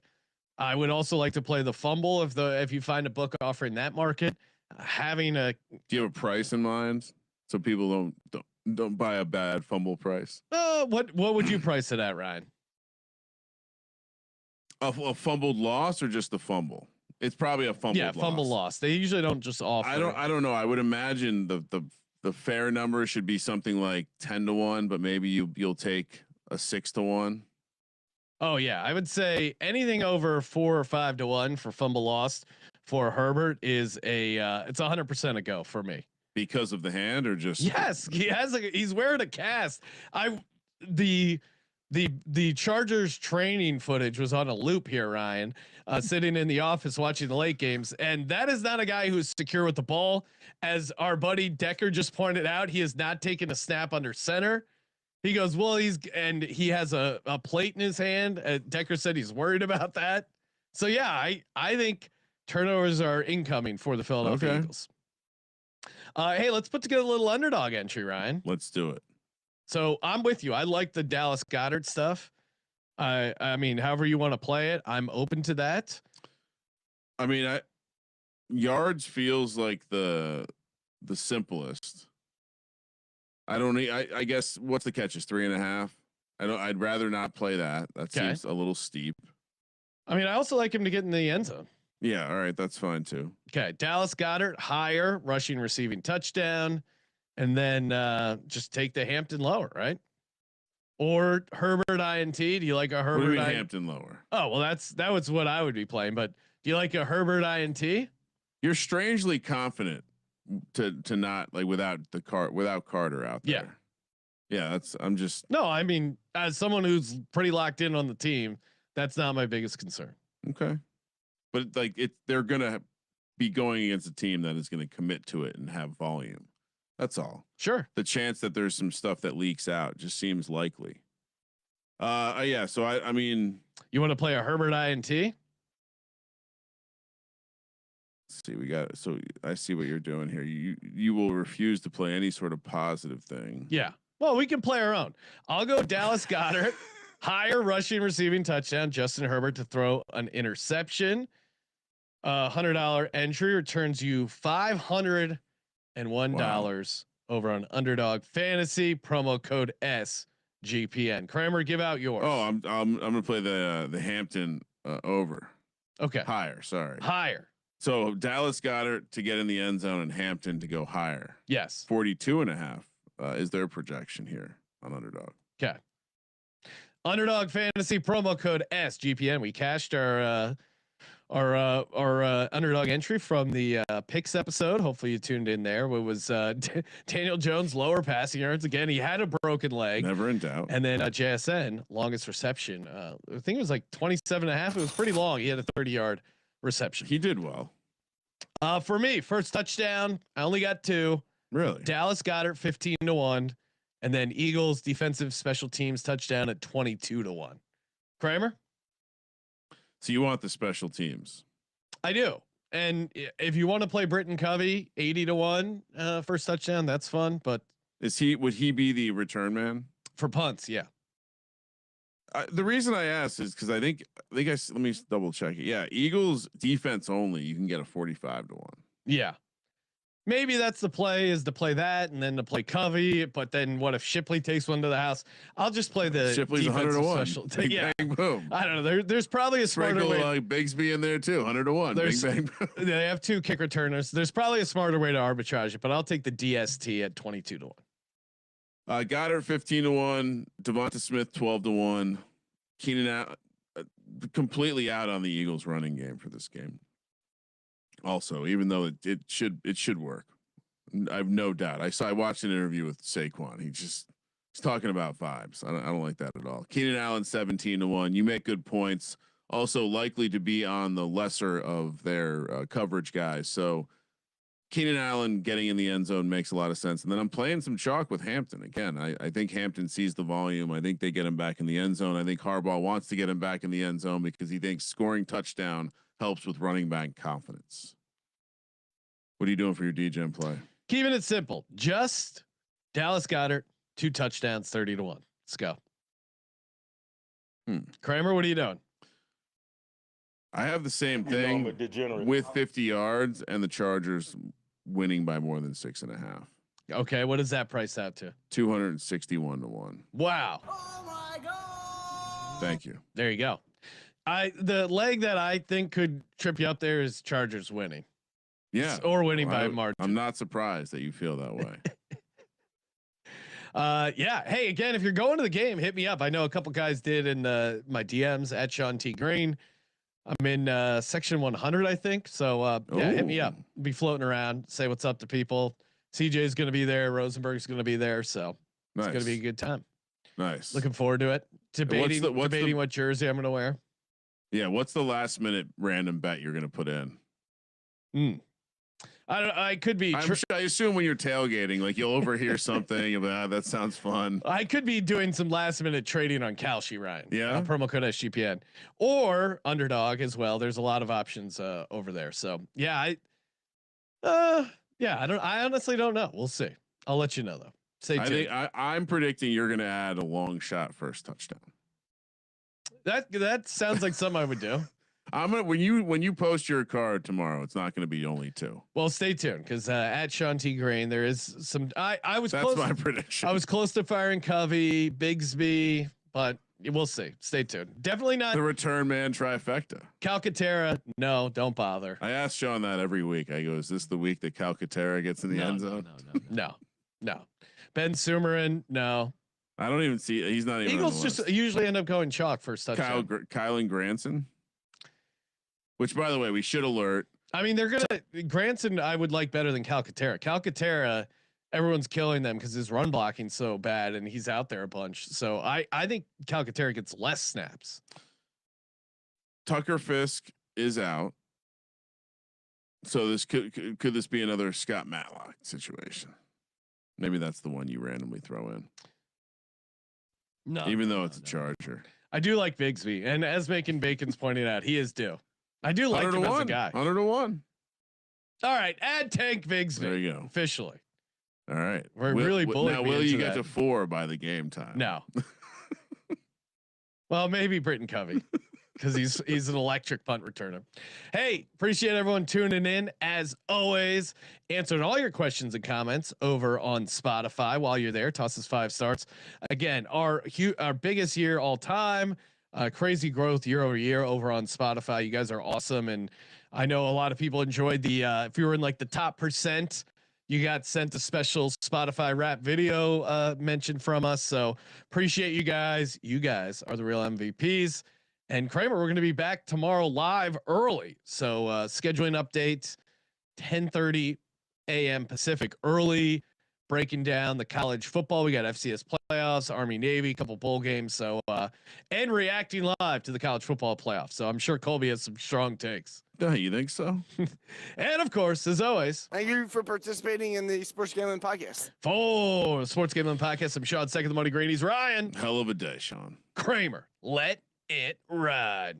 I would also like to play the fumble if you find a book offering that market. Do you have a price in mind so people don't buy a bad fumble price? What would you price it at, Ryan? A fumbled loss or just the fumble? It's probably a fumbled loss. Fumble loss. They usually don't just offer. I don't know. I would imagine the fair number should be something like 10-1, but maybe you'll take a 6-1. Oh yeah, I would say anything over 4 or 5-1 for fumble lost for Herbert is it's 100% a go for me. Because of the hand or just yes, he's wearing a cast. The Chargers training footage was on a loop here, Ryan, sitting in the office watching the late games. And that is not a guy who's secure with the ball. As our buddy Decker just pointed out, he has not taken a snap under center. He goes, well, he has a plate in his hand. Decker said he's worried about that. So yeah, I think turnovers are incoming for the Philadelphia Eagles. Hey, let's put together a little underdog entry, Ryan. Let's do it. So I'm with you. I like the Dallas Goedert stuff. I mean, however you want to play it, I'm open to that. I mean, yards feels like the simplest. I don't need. I guess what's the catch is 3.5. I'd rather not play that. That seems a little steep. I mean, I also like him to get in the end zone. Yeah, all right, that's fine too. Okay, Dallas Goedert higher rushing receiving touchdown, and then just take the Hampton lower, right? Or Herbert INT. Do you like a Herbert? What do you mean Hampton lower? Oh well, that was what I would be playing. But do you like a Herbert INT? You're strangely confident to not like without Carter out there. Yeah, I'm just no. I mean, as someone who's pretty locked in on the team, that's not my biggest concern. Okay, but like they're gonna be going against a team that is going to commit to it and have volume. That's all. Sure. The chance that there's some stuff that leaks out just seems likely. Yeah. So I mean, you want to play a Herbert INT? Let's see, we got. So I see what you're doing here. You will refuse to play any sort of positive thing. Yeah. Well, we can play our own. I'll go Dallas Goedert, higher rushing receiving touchdown. Justin Herbert to throw an interception. $100 entry returns you $501 over on Underdog Fantasy. Promo code SGPN. Kramer, give out yours. Oh, I'm gonna play the Hampton over. Okay. Higher. Sorry. Higher. So Dallas Goedert to get in the end zone and Hampton to go higher. Yes. 42.5 is their projection here on Underdog. Okay. Underdog Fantasy promo code SGPN. We cashed our Underdog entry from the picks episode. Hopefully you tuned in there. It was Daniel Jones lower passing yards again. He had a broken leg. Never in doubt. And then JSN longest reception. I think it was like 27.5. It was pretty long. He had a 30-yard reception. He did well. For me, first touchdown. I only got 2. Really? Dallas Goedert 15-1, and then Eagles defensive special teams touchdown at 22-1. Kramer. So you want the special teams? I do. And if you want to play Britton Covey 80-1 first touchdown, that's fun. But would he be the return man for punts? Yeah. The reason I asked is because I think let me double check it. Yeah, Eagles defense only. You can get a 45-1. Yeah. Maybe that's the play, is to play that and then to play Covey. But then what if Shipley takes one to the house? I'll just play the Shipley's 100-1. Big yeah. bang boom. I don't know. There's probably a smarter way. Bigsby in there too. 100-1. Big bang boom. They have 2 kick returners. There's probably a smarter way to arbitrage it, but I'll take the DST at 22-1. Goddard 15-1. Devonta Smith 12-1. Keenan out completely out on the Eagles running game for this game. Also, even though it should work, I have no doubt. I watched an interview with Saquon. He's talking about vibes. I don't like that at all. Keenan Allen 17-1. You make good points. Also likely to be on the lesser of their coverage guys. So Keenan Allen getting in the end zone makes a lot of sense. And then I'm playing some chalk with Hampton again. I think Hampton sees the volume. I think they get him back in the end zone. I think Harbaugh wants to get him back in the end zone because he thinks scoring touchdown helps with running back confidence. What are you doing for your DGen play? Keeping it simple. Just Dallas Goedert, 2 touchdowns, 30-1. Let's go. Kramer, what are you doing? I have the same thing with 50 yards and the Chargers winning by more than 6.5. Okay, what does that price out to? 261-1. Wow. Oh my God. Thank you. There you go. The leg that I think could trip you up there is Chargers winning. Yeah. Or winning by a margin. I'm not surprised that you feel that way. Yeah. Hey, again, if you're going to the game, hit me up. I know a couple guys did in my DMs at Sean T Green. I'm in section 100, I think. So yeah, hit me up. Be floating around, say what's up to people. CJ's going to be there. Rosenberg's going to be there. So it's going to be a good time. Nice. Looking forward to it. Debating what jersey I'm going to wear. Yeah. What's the last minute random bet you're going to put in? I could be. I assume when you're tailgating, like you'll overhear something about that sounds fun. I could be doing some last minute trading on Kalshi, Ryan. Yeah. Promo code SGPN or Underdog as well. There's a lot of options over there. So yeah, I honestly don't know. We'll see. I'll let you know though. Stay tuned. I'm predicting you're going to add a long shot first touchdown. That sounds like something I would do. I'm gonna when you post your card tomorrow, it's not gonna be only 2. Well, stay tuned because at Sean T. Grain, there is some. I was That's close. my prediction. I was close to firing Covey, Bigsby, but we'll see. Stay tuned. Definitely not the return man trifecta. Calcaterra. No, don't bother. I ask Sean that every week. I go, "Is this the week that Calcaterra gets in the end zone?" No. Ben Sumerin. No. I don't even see. He's not even. Eagles just usually end up going chalk for touchdown. Kylan Granson. Which, by the way, we should alert. I mean, they're gonna Granson. I would like better than Calcaterra. Calcaterra, everyone's killing them because his run blocking's so bad, and he's out there a bunch. So I think Calcaterra gets less snaps. Tucker Fisk is out, so this could this be another Scott Matlock situation? Maybe that's the one you randomly throw in. No, even though it's a Charger. I do like Bigsby, and as Macon Bacon's pointed out, he is due. I do like him as a guy. 100-1. All right, add Tank Bigsby. There you go. Officially. All right. We're really bullied. Now, will you get to 4 by the game time? No. Well, maybe Britton Covey because he's an electric punt returner. Hey, appreciate everyone tuning in as always. Answering all your questions and comments over on Spotify. While you're there, toss us 5 stars. Again, our biggest year all time. Crazy growth year over year over on Spotify. You guys are awesome, and I know a lot of people enjoyed the. If you were in like the top percent, you got sent a special Spotify rap video mention from us. So appreciate you guys. You guys are the real MVPs. And Kramer, we're going to be back tomorrow live early. So scheduling update 10:30 a.m. Pacific early. Breaking down the college football. We got FCS playoffs, Army Navy, couple bowl games. So and reacting live to the college football playoffs. So I'm sure Colby has some strong takes. Yeah, you think so? And of course, as always, thank you for participating in the Sports Gambling Podcast. For Sports Gambling Podcast, I'm Sean, second the Money Greenies. Ryan, hell of a day, Sean. Kramer, let it ride.